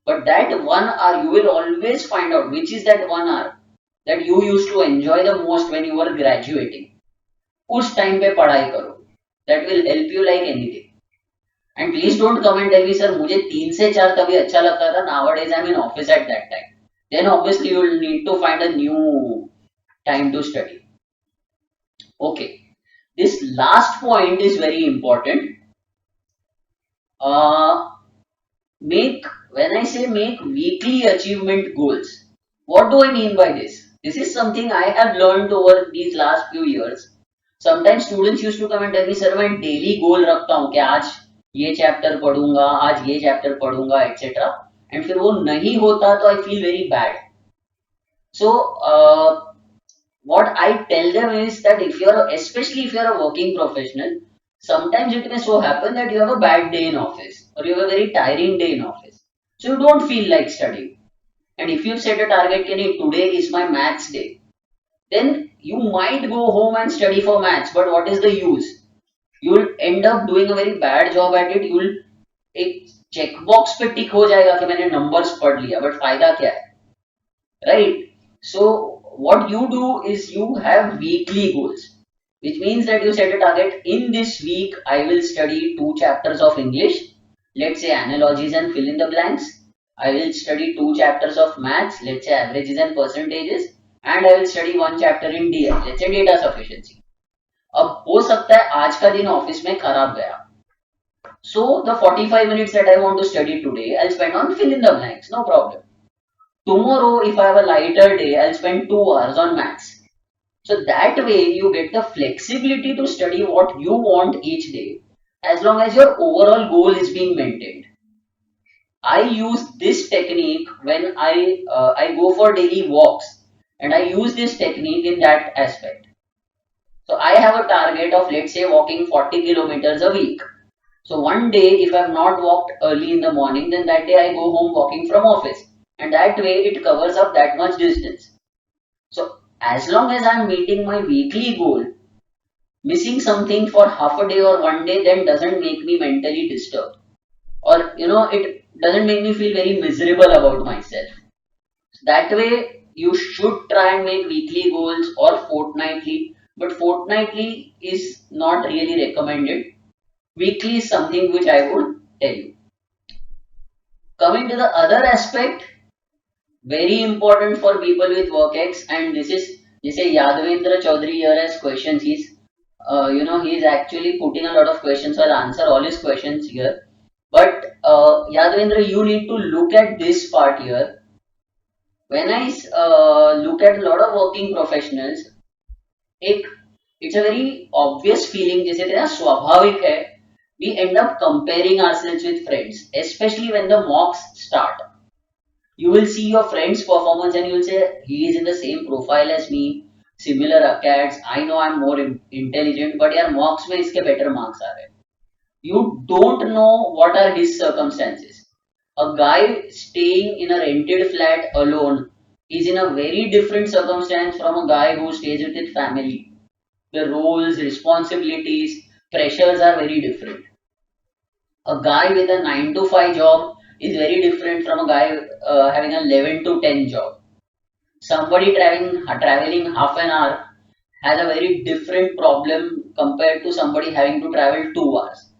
A: But that 1 hour, you will always find out which is that 1 hour that you used to enjoy the most when you were graduating. उस time पे पढ़ाई करो. That will help you like anything. And please don't come and tell me, sir, मुझे 3 से 4 तभी अच्छा लगता था. Nowadays I'm in office at that time. Then obviously you will need to find a new time to study. Okay. This last point is very important. When I say make weekly achievement goals, what do I mean by this? This is something I have learned over these last few years. Sometimes students used to come and tell me, sir, मैं daily goal रखता हूँ कि आज ये chapter पढ़ूंगा, आज ये chapter पढ़ूंगा, etc. एंड फिर वो नहीं होता तो I feel very bad. So what I tell them is that especially if you're a working professional, sometimes it may so happen that you have a bad day in office or you have a very tiring day in office. So you don't feel like studying. And if you set a target, today is my maths day, then you might go home and study for maths, but what is the use? You'll end up doing a very bad job at it. You'll एक checkbox पे टिक हो जाएगा कि मैंने numbers पढ़ लिया, but फायदा क्या है, right? So what you do is you have weekly goals, which means that you set a target. In this week, I will study 2 chapters of English, let's say analogies and fill in the blanks. I will study 2 chapters of maths, let's say averages and percentages, and I will study 1 chapter in DL, let's say data sufficiency. अब हो सकता है आज का दिन office में खराब गया. So the 45 minutes that I want to study today, I'll spend on fill in the blanks, no problem. Tomorrow, if I have a lighter day, I'll spend 2 hours on maths. So that way you get the flexibility to study what you want each day, as long as your overall goal is being maintained. I use this technique when I go for daily walks, and I use this technique in that aspect. So I have a target of, let's say, walking 40 kilometers a week. So one day, if I've not walked early in the morning, then that day I go home walking from office, and that way it covers up that much distance. So as long as I'm meeting my weekly goal, missing something for half a day or one day then doesn't make me mentally disturbed, or it doesn't make me feel very miserable about myself. That way, you should try and make weekly goals or fortnightly, but fortnightly is not really recommended. Weekly is something which I would tell you. Coming to the other aspect, very important for people with work X, and this is, जैसे Yadavendra Chaudhary here has questions. He's actually putting a lot of questions. So I'll answer all his questions here. But Yadavendra, you need to look at this part here. When I look at a lot of working professionals, एक it's a very obvious feeling, जैसे तेरा स्वाभाविक है, we end up comparing ourselves with friends, especially when the mocks start. You will see your friend's performance and you will say he is in the same profile as me, similar acads. I know I'm more intelligent, but यार mocks में इसके better marks आ रहे हैं. You don't know what are his circumstances. A guy staying in a rented flat alone is in a very different circumstance from a guy who stays with his family. The roles, responsibilities, pressures are very different. A guy with a 9 to 5 job is very different from a guy having an 11 to 10 job. Somebody traveling half an hour has a very different problem compared to somebody having to travel 2 hours.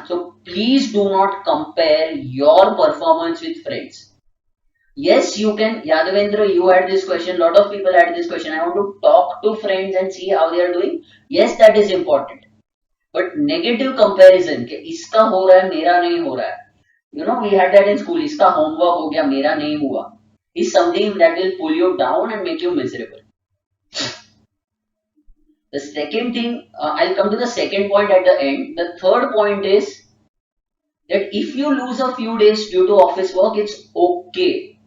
A: So please do not compare your performance with friends. Yes, you can. Yadavendra, you had this question. Lot of people had this question. I want to talk to friends and see how they are doing. Yes, that is important. But negative comparison, कि इसका हो रहा है मेरा नहीं हो रहा है. We had that in school. इसका homework हो गया मेरा नहीं हुआ. Is something that will pull you down and make you miserable. The second thing, I'll come to the second point at the end. The third point is that if you lose a few days due to office work, it's okay.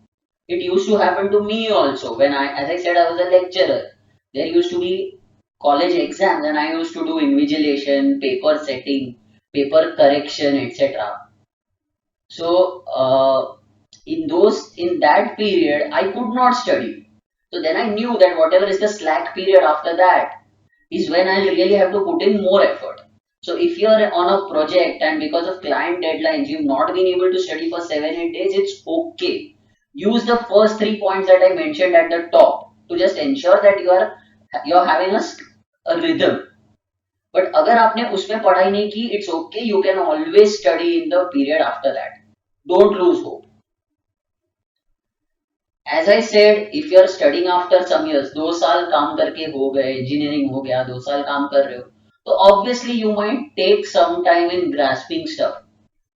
A: It used to happen to me also when as I said, I was a lecturer. There used to be college exams and I used to do invigilation, paper setting, paper correction, etc. So in that period, I could not study. So then I knew that whatever is the slack period after that is when I really have to put in more effort. So if you're on a project and because of client deadlines, you've not been able to study for 7-8 days, it's okay. Use the first 3 points that I mentioned at the top to just ensure that you're having a rhythm. But अगर आपने उसमें पढ़ाई नहीं की, it's okay. You can always study in the period after that. Don't lose hope. As I said, if you are studying after some years, 2 साल काम करके हो गए, engineering हो गया, 2 साल काम कर रहे हो, तो obviously you might take some time in grasping stuff.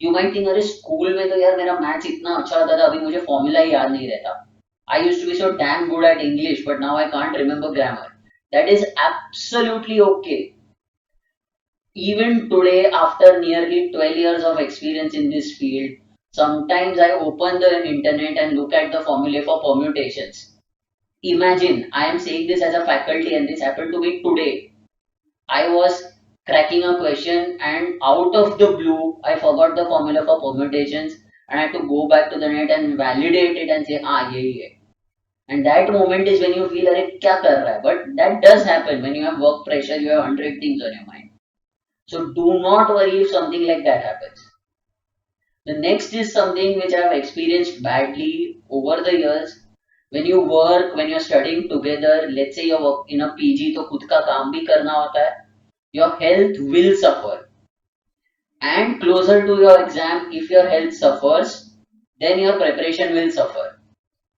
A: You might think अरे स्कूल में तो यार मेरा मैथ्स इतना अच्छा होता था, अभी मुझे फॉर्मूला ही याद नहीं रहता. I used to be so damn good at English, but now I can't remember grammar. That is absolutely okay. Even today, after nearly 12 years of experience in this field, sometimes I open the internet and look at the formulae for permutations. Imagine, I am saying this as a faculty and this happened to me today. I was cracking a question and out of the blue, I forgot the formula for permutations and I had to go back to the net and validate it and say, yehi hai. And that moment is when you feel, अरे क्या कर रहा है? But that does happen when you have work pressure, you have 100 things on your mind. So do not worry if something like that happens. The next is something which I have experienced badly over the years. When you work, when you're studying together, let's say you work in a PG, तो खुद का काम भी करना होता है. Your health will suffer. And closer to your exam, if your health suffers, then your preparation will suffer.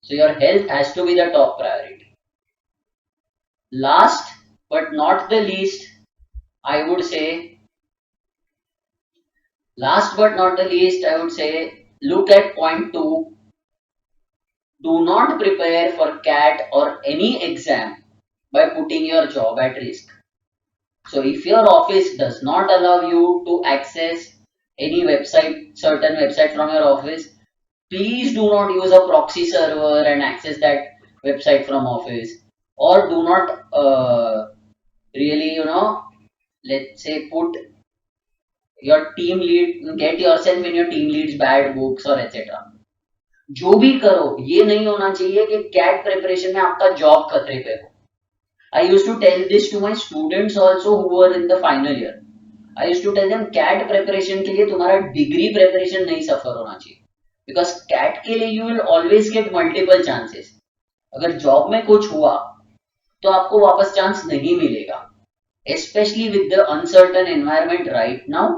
A: So your health has to be the top priority. Last but not the least, I would say, look at point 2. Do not prepare for CAT or any exam by putting your job at risk. So if your office does not allow you to access any website, certain website from your office, please do not use a proxy server and access that website from office, or do not really, let's say put your team lead, get yourself in your team lead's bad books or etc. जो भी करो ये नहीं होना चाहिए कि cat preparation में आपका जॉब खतरे पे हो. I used to tell this to my students also who were in the final year. I used to tell them CAT preparation के लिए तुम्हारा डिग्री प्रिपरेशन नहीं सफर होना चाहिए, बिकॉज कैट के लिए you will always get multiple chances. अगर job में कुछ हुआ तो आपको वापस चांस नहीं मिलेगा, especially with the uncertain environment right now.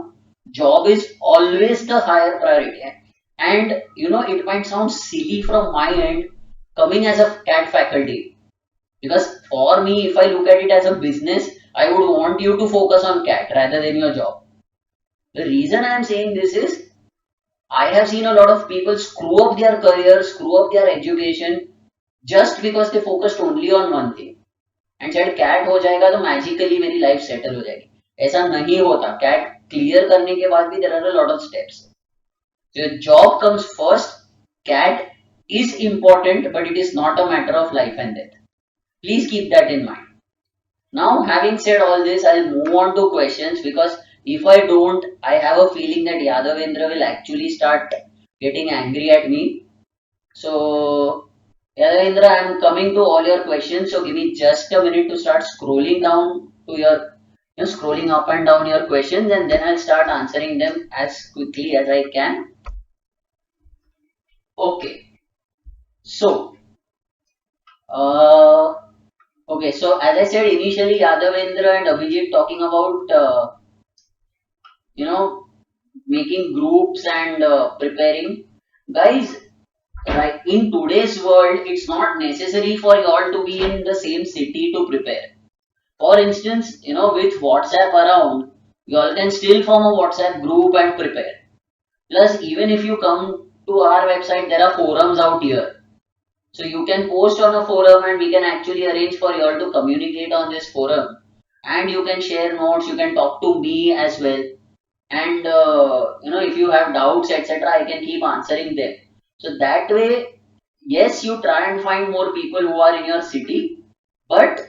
A: Job is always the higher priority. And it might sound silly from my end coming as a CAT faculty, because for me, if I look at it as a business, I would want you to focus on CAT rather than your job. The reason I am saying this is I have seen a lot of people screw up their career, screw up their education just because they focused only on one thing and शायद cat हो जाएगा तो magically मेरी life settle हो जाएगी. ऐसा नहीं होता. कैट क्लियर करने के बाद भी there are a lot of steps. Job comes first. CAT is important, but it is not a matter of life and death. Please keep that in mind. Now, having said all this, I'll move on to questions, because if I don't, I have a feeling that Yadavendra will actually start getting angry at me. So Yadavendra, I am coming to all your questions, so give me just a minute to start scrolling down to your, scrolling up and down your questions, and then I'll start answering them as quickly as I can. Okay. So, okay, so as I said initially, Yadavendra and Abhijit talking about, making groups and preparing. Guys, right, in today's world, it's not necessary for you all to be in the same city to prepare. For instance, with WhatsApp around, you all can still form a WhatsApp group and prepare. Plus, even if you come to our website, there are forums out here. So you can post on a forum and we can actually arrange for you all to communicate on this forum. And you can share notes, you can talk to me as well. And, if you have doubts, etc., I can keep answering them. So that way, yes, you try and find more people who are in your city, but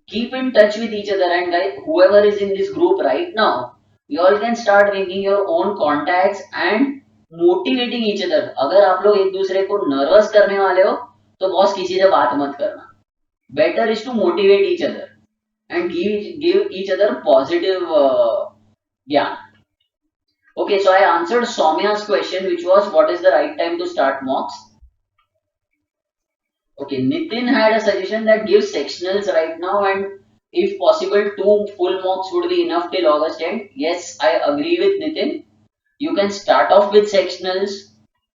A: keep in touch with each other. And guys, whoever is in this group right now, you all can start making your own contacts and motivating each other. अगर आप लोग एक दूसरे को nervous करने वाले हो तो बॉस किसी से बात मत करना. Better is to motivate each other and give each other positive ज्ञान. Okay, so I answered Soumya's question, which was what is the right time to start mocks. Okay, Nitin had a suggestion that give sectionals right now, and if possible 2 full mocks would be enough till August end. Yes, I agree with Nitin. You can start off with sectionals.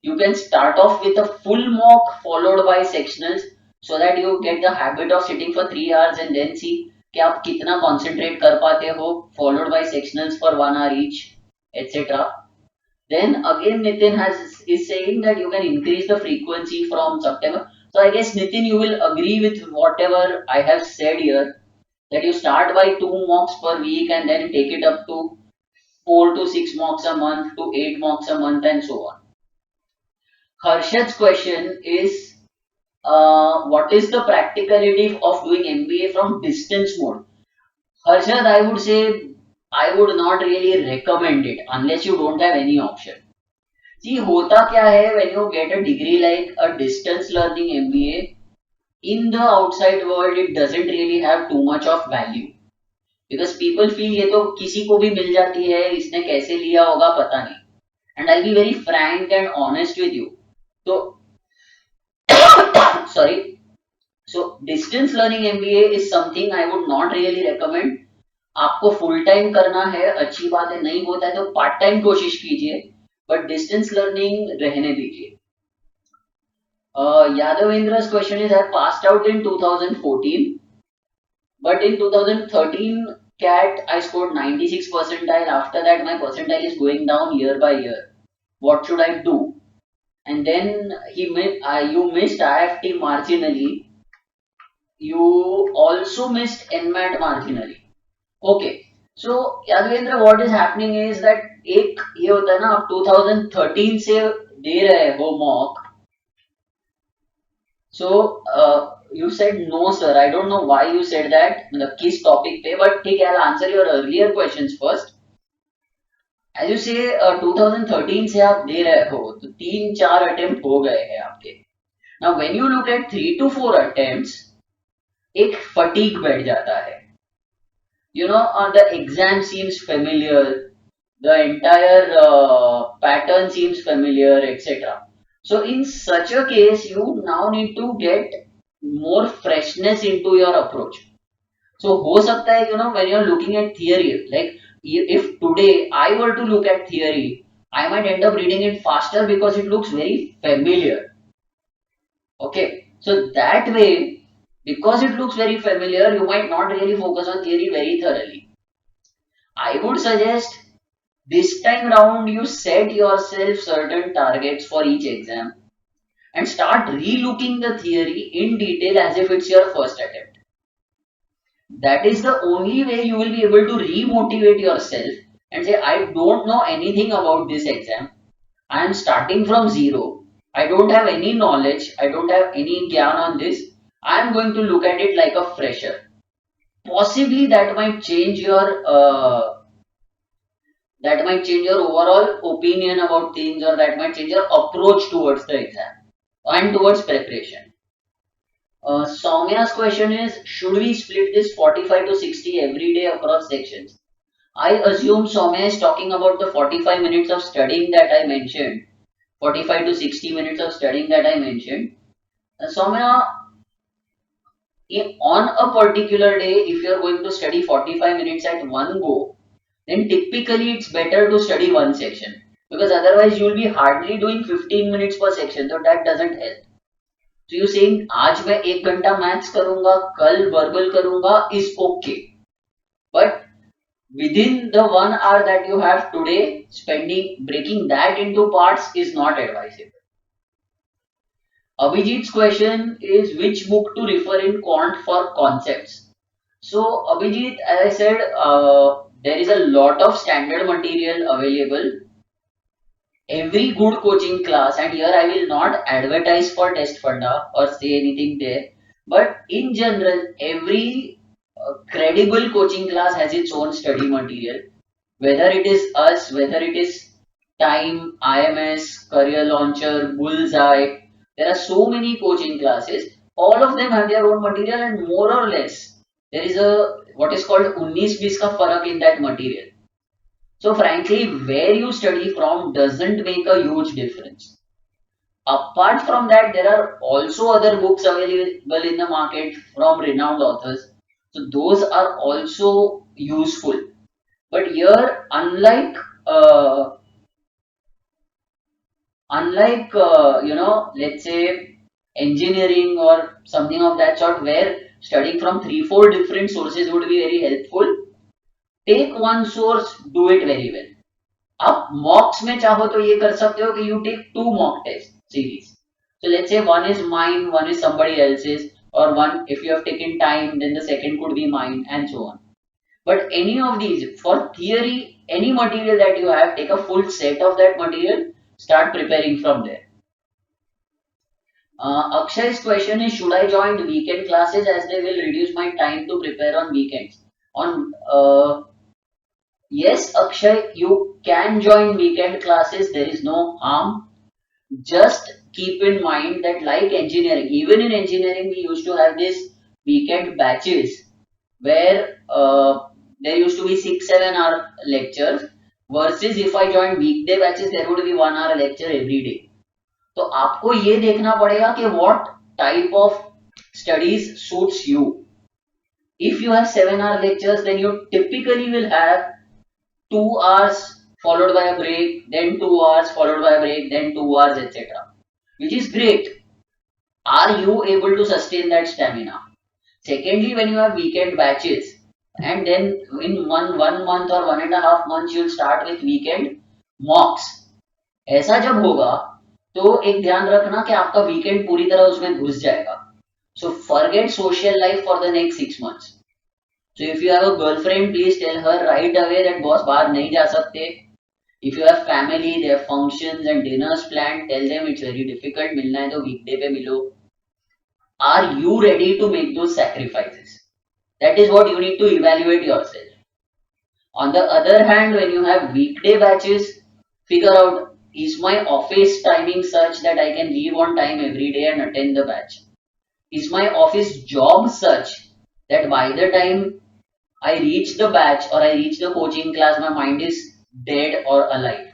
A: You can start off with a full mock followed by sectionals, so that you get the habit of sitting for 3 hours and then see कि आप कितना concentrate कर पाते हो, followed by sectionals for 1 hour each, etc. Then again Nitin is saying that you can increase the frequency from September. So I guess Nitin, you will agree with whatever I have said here, that you start by 2 mocks per week and then take it up to 4 to 6 mocks a month to 8 mocks a month and so on. Harshad's question is, what is the practicality of doing MBA from distance mode? Harshad, I would say I would not really recommend it unless you don't have any option. See, hota kya hai, when you get a degree like a distance learning MBA, in the outside world it doesn't really have too much of value. Because people feel ये तो किसी को भी मिल जाती है, इसने कैसे लिया होगा पता नहीं. And I'll be very frank and honest with you. So, sorry. So, distance learning MBA is something I would not really recommend. आपको full time करना है, अच्छी बात है. नहीं होता है तो part time कोशिश कीजिए, but distance learning रहने दीजिए. Yadavendra's question is, I passed out in 2014. But in 2013 CAT, I scored 96 percentile. After that, my percentile is going down year by year. What should I do? And then you missed IFT marginally. You also missed NMAT marginally. Okay. So, Yadavendra, what is happening is that एक ये होता है ना, आप 2013 से दे रहे हो mock, so you said no sir, I don't know why you said that, मतलब किस टॉपिक पे, बट ठीक है, I answer your earlier questions first. As you say 2013 से आप दे रहे हो, तो 3-4 अटेम्प्ट हो गए हैं आपके। Now when you look at 3 to 4 attempts, एक फटीग बैठ जाता है, the exam seems familiar, the entire pattern seems familiar, etc. So in such a case, you now need to get more freshness into your approach. So हो सकता है, when you're looking at theory, like if today I were to look at theory, I might end up reading it faster because it looks very familiar. Okay, so that way, because it looks very familiar, you might not really focus on theory very thoroughly. I would suggest this time round you set yourself certain targets for each exam and start re-looking the theory in detail as if it's your first attempt. That is the only way you will be able to re-motivate yourself and say, I don't know anything about this exam. I am starting from zero. I don't have any knowledge. I don't have any gyan on this. I am going to look at it like a fresher. Possibly that might change your overall opinion about things, or that might change your approach towards the exam and towards preparation. Soumya's question is, should we split this 45 to 60 every day across sections? I assume Soumya is talking about the 45 minutes of studying that I mentioned. 45 to 60 minutes of studying that I mentioned. Soumya, on a particular day, if you are going to study 45 minutes at one go, then typically it's better to study one section, because otherwise you will be hardly doing 15 minutes per section, so that doesn't help. So you saying आज मैं 1 घंटा maths करूंगा, कल verbal करूंगा, is okay, but within the 1 hour that you have today, breaking that into parts is not advisable. Abhijit's question is, which book to refer in quant for concepts? So Abhijit, as I said, there is a lot of standard material available. Every good coaching class, and here I will not advertise for Test Funda or say anything there, but in general, every credible coaching class has its own study material. Whether it is us, whether it is Time, IMS, Career Launcher, Bullseye, there are so many coaching classes. All of them have their own material, and more or less, there is a what is called 19-20 ka farak in that material. So frankly, where you study from doesn't make a huge difference. Apart from that, there are also other books available in the market from renowned authors. So those are also useful. But here, unlike let's say engineering or something of that sort, where studying from 3-4 different sources would be very helpful, take one source, do it very well. आप mocks में चाहो तो ये कर सकते हो कि you take 2 mock test series. So let's say one is mine, one is somebody else's, or one, if you have taken time, then the second could be mine, and so on. But any of these, for theory, any material that you have, take a full set of that material, start preparing from there. Akshay's question is, should I join weekend classes as they will reduce my time to prepare on weekends? Yes, Akshay, you can join weekend classes. There is no harm. Just keep in mind that, like engineering, even in engineering, we used to have these weekend batches where there used to be 6-7 hour lectures, versus if I joined weekday batches, there would be 1 hour lecture every day. तो आपको ये देखना पड़ेगा कि what type of studies suits you. If you have 7-hour lectures, then you typically will have 2 hours followed by a break, then 2 hours followed by a break, then 2 hours, etc. Which is great. Are you able to sustain that stamina? Secondly, when you have weekend batches, and then in one month or 1.5 months, you'll start with weekend mocks. ऐसा जब होगा, तो एक ध्यान रखना कि आपका weekend पूरी तरह उसमें घुस जाएगा. So forget social life for the next 6 months. So if you have a girlfriend, please tell her right away that boss बाहर नहीं जा सकते. If you have family, there are functions and dinners planned, tell them it's very difficult. मिलना है तो weekday पे मिलो. Are you ready to make those sacrifices? That is what you need to evaluate yourself. On the other hand, when you have weekday batches, figure out, is my office timing such that I can leave on time every day and attend the batch? Is my office job such that by the time I reach the batch or I reach the coaching class, my mind is dead or alive?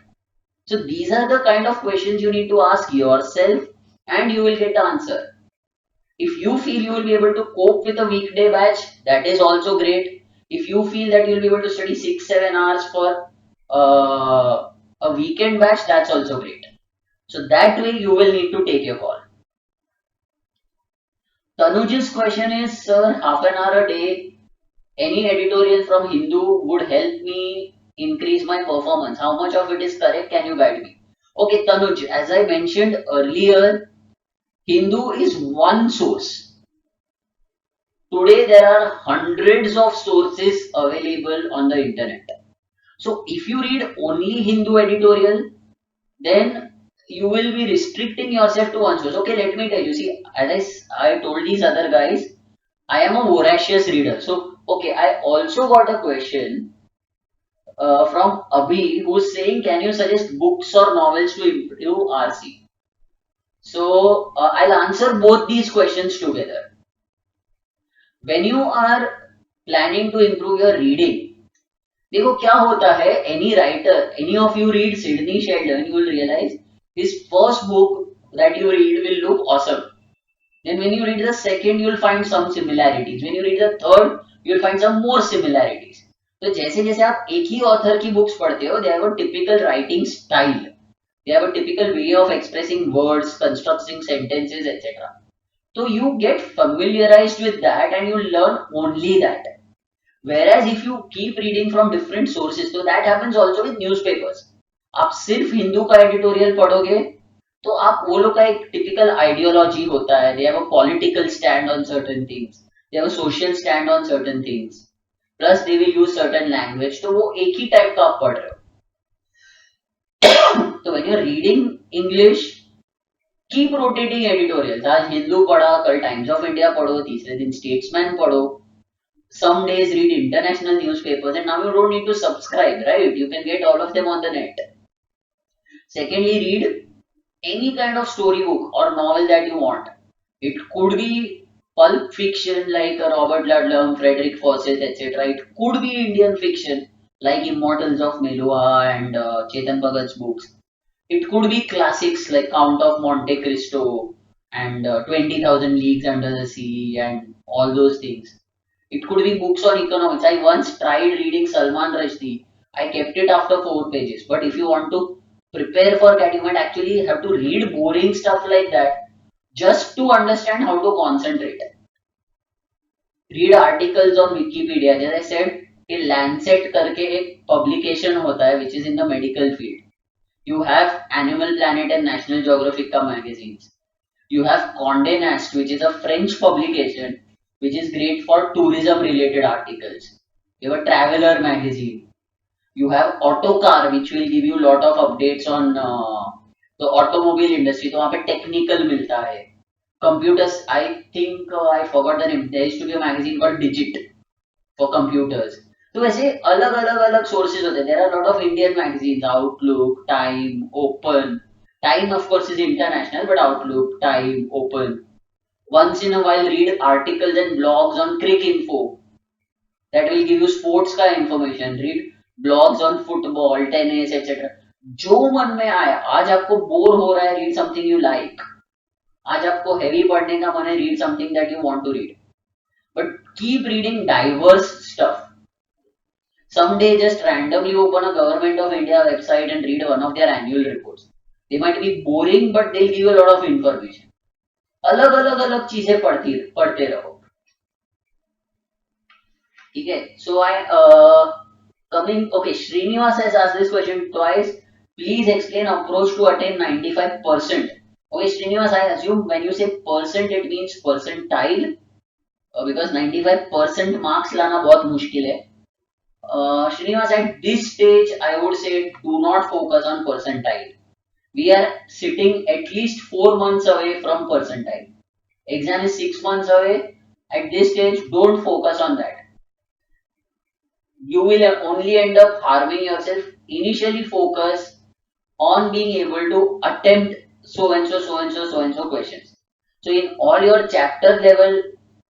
A: So these are the kind of questions you need to ask yourself and you will get the answer. If you feel you will be able to cope with a weekday batch, that is also great. If you feel that you'll be able to study 6-7 hours for a weekend batch, that's also great. So that way you will need to take your call. Tanuj's question is, sir, half an hour a day, any editorial from Hindu would help me increase my performance. How much of it is correct? Can you guide me? Okay, Tanuj, as I mentioned earlier, Hindu is one source. Today there are hundreds of sources available on the internet. So if you read only Hindu editorial, then you will be restricting yourself to one source. Okay, let me tell you. See, as I told these other guys, I am a voracious reader. So, okay, I also got a question from Abhi who's saying, can you suggest books or novels to improve RC? So, I'll answer both these questions together. When you are planning to improve your reading, देखो क्या होता है, any writer, any of you read Sidney Sheldon, you will realize his first book that you read will look awesome. Then when you read the second, you will find some similarities. When you read the third, you will find some more similarities. तो जैसे जैसे आप एक ही author की books पढ़ते हो, they have a typical writing style. They have a typical way of expressing words, constructing sentences, etc. So you get familiarized with that and you learn only that. Whereas if you keep reading from different sources, so that happens also with newspapers. आप सिर्फ हिंदू का editorial पढ़ोगे तो आप वो लोग का एक टिपिकल आइडियोलॉजी होता है. They have a political stand on certain things. They have a social stand on certain things. Plus they will use certain language. तो वो एक ही टाइप का आप पढ़ रहे हो. तो when you're reading English, keep rotating editorials. आज हिंदू पढ़ा, कल टाइम्स ऑफ इंडिया पढ़ो, तीसरे दिन स्टेट्समैन पढ़ो. Some days read international newspapers, and now you don't need to subscribe, right? You can get all of them on the net. Secondly, read any kind of storybook or novel that you want. It could be pulp fiction like Robert Ludlum, Frederick Fawcett, etc. It could be Indian fiction like Immortals of Meluha and Chetan Bhagat's books. It could be classics like Count of Monte Cristo and 20,000 Leagues Under the Sea and all those things. It could be books on economics. I once tried reading Salman Rushdie. I kept it after 4 pages. But if you want to prepare for that, you might actually have to read boring stuff like that just to understand how to concentrate. Read articles on Wikipedia. As I said, a Lancet करके एक publication होता है which is in the medical field. You have Animal Planet and National Geographic का magazines. You have Condé Nast, which is a French publication which is great for tourism related articles. You have a Traveler magazine. You have Autocar, which will give you a lot of updates on the automobile industry. तो वहाँ पे technical मिलता है. Computers, I think I forgot the name. There used to be a magazine called Digit for computers. तो वैसे अलग अलग अलग sources होते हैं. There are a lot of Indian magazines, Outlook, Time, Open. Time of course is international, but Outlook, Time, Open. Once in a while read articles and blogs on Cricinfo. That will give you sports का information. Read blogs on football, tennis, etc. जो मन में आए. आज आपको bore हो रहा है, read something you like. आज आपको heavy पढ़ने का मन है, read something that you want to read. But keep reading diverse stuff. Someday just randomly open a Government of India website and read one of their annual reports. They might be boring, but they'll give you a lot of information. अलग अलग अलग चीजें पढ़ते रहो. ठीक है. So I coming, okay, Srinivas has asked this question twice. Please explain approach to attain 95%. Okay, Srinivas, I assume when you say percent it means percentile, because 95% marks लाना बहुत मुश्किल है. Srinivas, at this stage, I would say do not focus on percentile. We are sitting at least 4 months away from percentile. Exam is 6 months away. At this stage, don't focus on that. You will only end up harming yourself. Initially, focus on being able to attempt so and so, so and so, so and so questions. So, in all your chapter level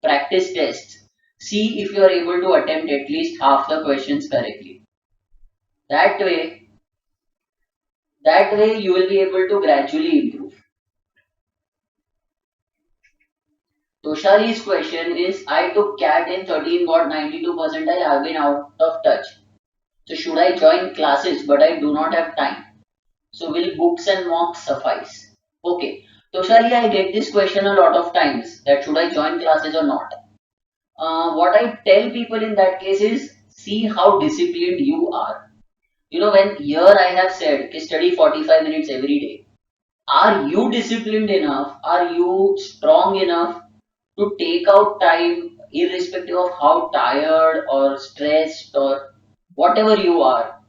A: practice tests, see if you are able to attempt at least half the questions correctly. That way, you will be able to gradually improve. Toshali's question is I took CAT in 13, got 92 percentile, have been out of touch. So should I join classes but I do not have time? So will books and mocks suffice? Okay. Toshali, I get this question a lot of times that should I join classes or not? What I tell people in that case is see how disciplined you are. You know, when here I have said ki study 45 minutes every day. Are you disciplined enough? Are you strong enough to take out time irrespective of how tired or stressed or whatever you are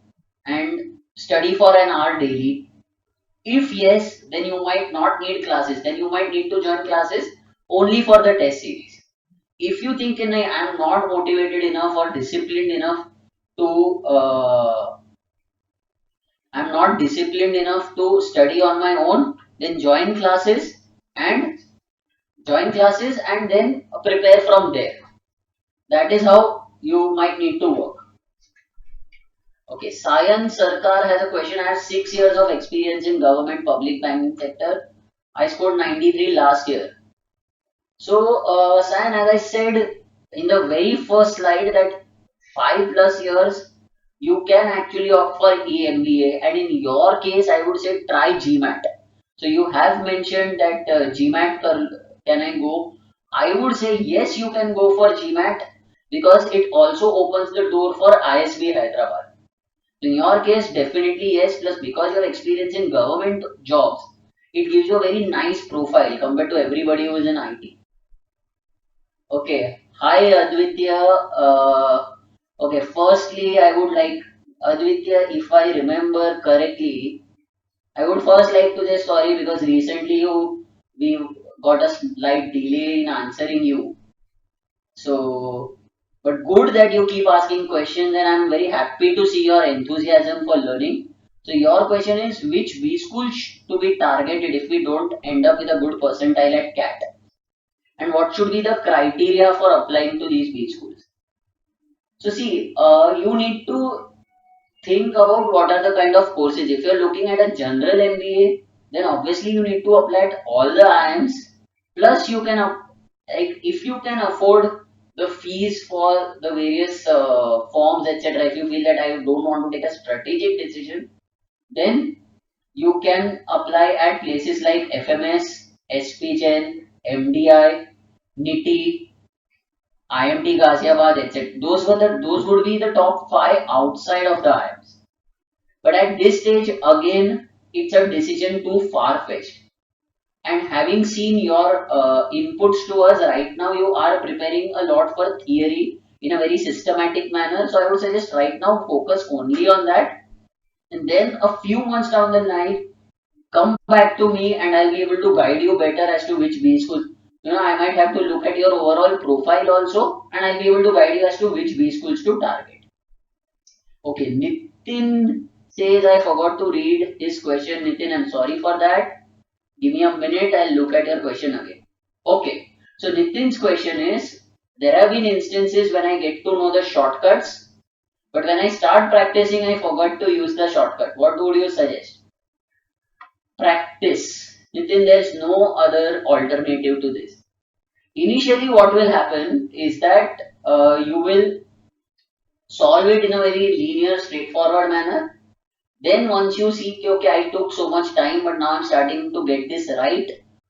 A: and study for an hour daily? If yes, then you might not need classes. Then you might need to join classes only for the test series. If you think I am not motivated enough or disciplined enough to I'm not disciplined enough to study on my own, then and join classes and then prepare from there. That is how you might need to work. Okay, Sayan Sarkar has a question. I have 6 years of experience in government public banking sector. I scored 93 last year. So, Sayan, as I said in the very first slide, that 5 plus years you can actually opt for EMBA, and in your case, I would say try GMAT. So you have mentioned that GMAT can I go? I would say yes, you can go for GMAT because it also opens the door for ISB Hyderabad. In your case, definitely yes. Plus, because you have experience in government jobs, it gives you a very nice profile compared to everybody who is in IT. Okay. Hi, Advitya. Okay. Firstly, I would like Advitya, if I remember correctly, I would first like to say sorry because recently we got a slight delay in answering you. So, but good that you keep asking questions, and I'm very happy to see your enthusiasm for learning. So, your question is which B school to be targeted if we don't end up with a good percentile at CAT, and what should be the criteria for applying to these B schools? So, see, you need to think about what are the kind of courses. If you're looking at a general MBA, then obviously you need to apply at all the IIMs. Plus, you can like if you can afford the fees for the various forms, etc. If you feel that I don't want to take a strategic decision, then you can apply at places like FMS, SPGen, MDI, NITI, IMT Ghaziabad, etc. Those would be the top five outside of the IIMs. But at this stage, again, it's a decision too far-fetched. And having seen your inputs to us right now, you are preparing a lot for theory in a very systematic manner. So I would suggest right now focus only on that. And then a few months down the line, come back to me and I'll be able to guide you better as to which B school. You know, I might have to look at your overall profile also and I'll be able to guide you as to which B schools to target. Okay, Nitin says I forgot to read his question. Nitin, I'm sorry for that. Give me a minute, I'll look at your question again. Okay, so Nitin's question is there have been instances when I get to know the shortcuts, but when I start practicing, I forgot to use the shortcut. What would you suggest? Practice. Nitin, there's no other alternative to this. Initially, what will happen is that you will solve it in a very linear, straightforward manner. Then once you see, okay, I took so much time, but now I'm starting to get this right,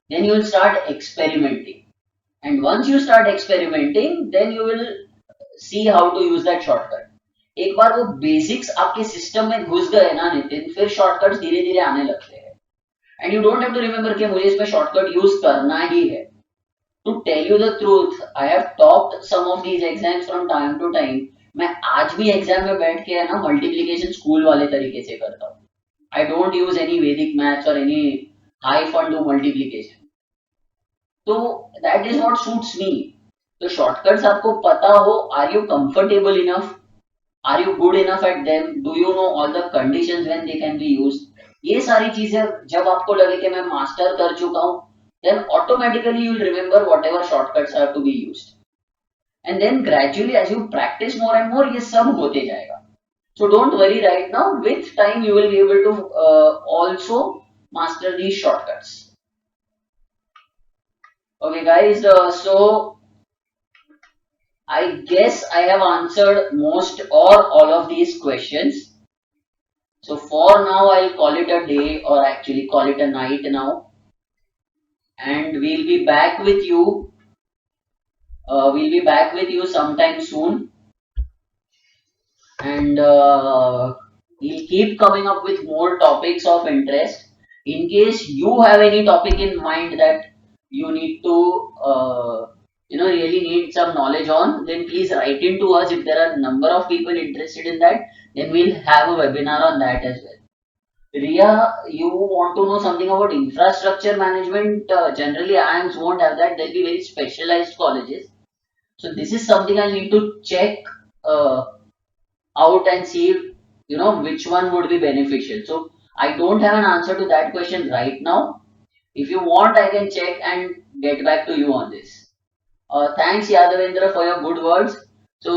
A: then you will start experimenting. And once you start experimenting, then you will see how to use that shortcut. एक बार वो basics आपके system में घुस गए ना नितिन, फिर shortcuts धीरे धीरे आने लगते हैं. And you don't have to remember कि मुझे इसमें शॉर्टकट यूज करना ही है. To tell you the truth, I have topped some of these exams from time to time मैं आज भी एग्जाम में बैठ के है ना मल्टीप्लिकेशन स्कूल वाले तरीके से करता हूँ. I don't use any Vedic maths और एनी हाई फंड मल्टीप्लिकेशन. तो that is what suits me. तो शॉर्टकट्स आपको पता हो, are you comfortable enough, are you good enough at them, do you know all the conditions when they can be used. ये सारी चीजें जब आपको लगे कि मैं मास्टर कर चुका हूं, then automatically you'll remember whatever shortcuts are to be used. And then gradually as you practice more and more, ये सब होते जाएगा. So don't worry right now. With time you will be able to also master these shortcuts. Okay guys, so I guess I have answered most or all of these questions. So for now I'll call it a day, or actually call it a night now. And we'll be back with you sometime soon. And we'll keep coming up with more topics of interest. In case you have any topic in mind that you need to really need some knowledge on, then please write in to us. If there are a number of people interested in that, then we'll have a webinar on that as well. Ria, you want to know something about infrastructure management? Generally, IIMs won't have that. They'll be very specialized colleges. So this is something I need to check uh, out and see which one would be beneficial. So I don't have an answer to that question right now. If you want, I can check and get back to you on this. Thanks Yadavendra for your good words. So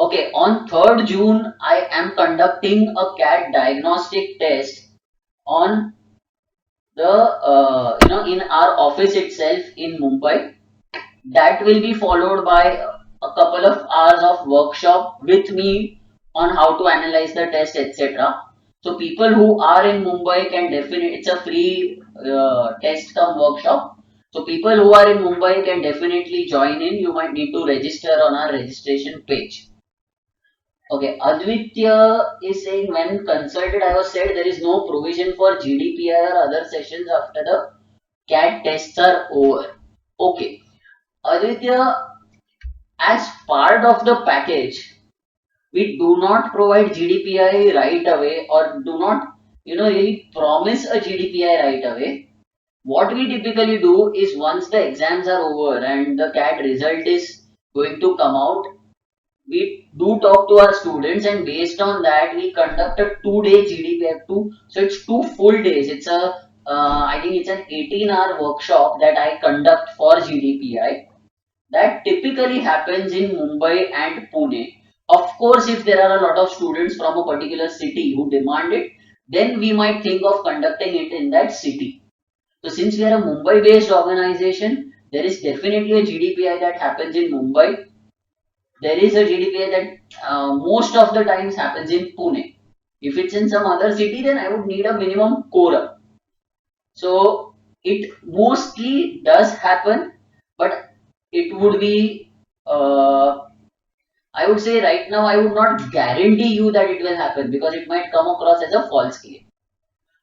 A: okay, on 3rd June I am conducting a CAT diagnostic test on the in our office itself in Mumbai. That will be followed by a couple of hours of workshop with me on how to analyze the test, etc. So people who are in Mumbai can definitely, it's a free test come workshop. So people who are in Mumbai can definitely join in. You might need to register on our registration page. Okay, Advitya is saying when consulted, I was said there is no provision for GDPI or other sessions after the CAT tests are over. Okay, Aditya, as part of the package, we do not provide GDPI right away, or do not, really promise a GDPI right away. What we typically do is once the exams are over and the CAT result is going to come out, we do talk to our students, and based on that we conduct a 2-day GDPI. So it's 2 full days. It's I think it's an 18-hour workshop that I conduct for GDPI. That typically happens in Mumbai and Pune. Of course, if there are a lot of students from a particular city who demand it, then we might think of conducting it in that city. So since we are a Mumbai based organization, there is definitely a GDPI that happens in Mumbai. There is a GDPI that most of the times happens in Pune. If it's in some other city, then I would need a minimum quorum. So it mostly does happen, but it would be, I would say right now I would not guarantee you that it will happen, because it might come across as a false claim.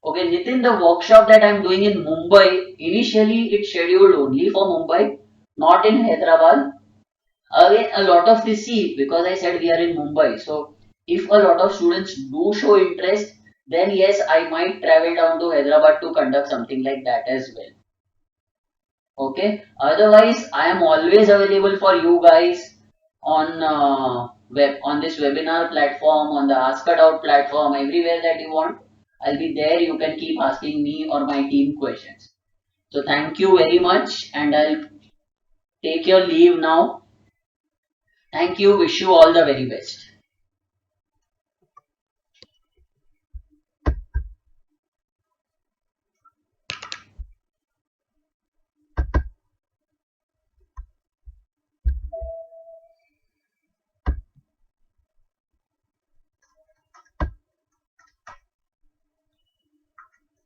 A: Okay, Nitin, the workshop that I'm doing in Mumbai, initially it's scheduled only for Mumbai, not in Hyderabad. Again, a lot of this, see, because I said we are in Mumbai, so if a lot of students do show interest, then yes, I might travel down to Hyderabad to conduct something like that as well. Okay, otherwise I am always available for you guys on on this webinar platform, on the Ask It Out platform, everywhere that you want. I'll be there. You can keep asking me or my team questions. So thank you very much, and I'll take your leave now. Thank you. Wish you all the very best.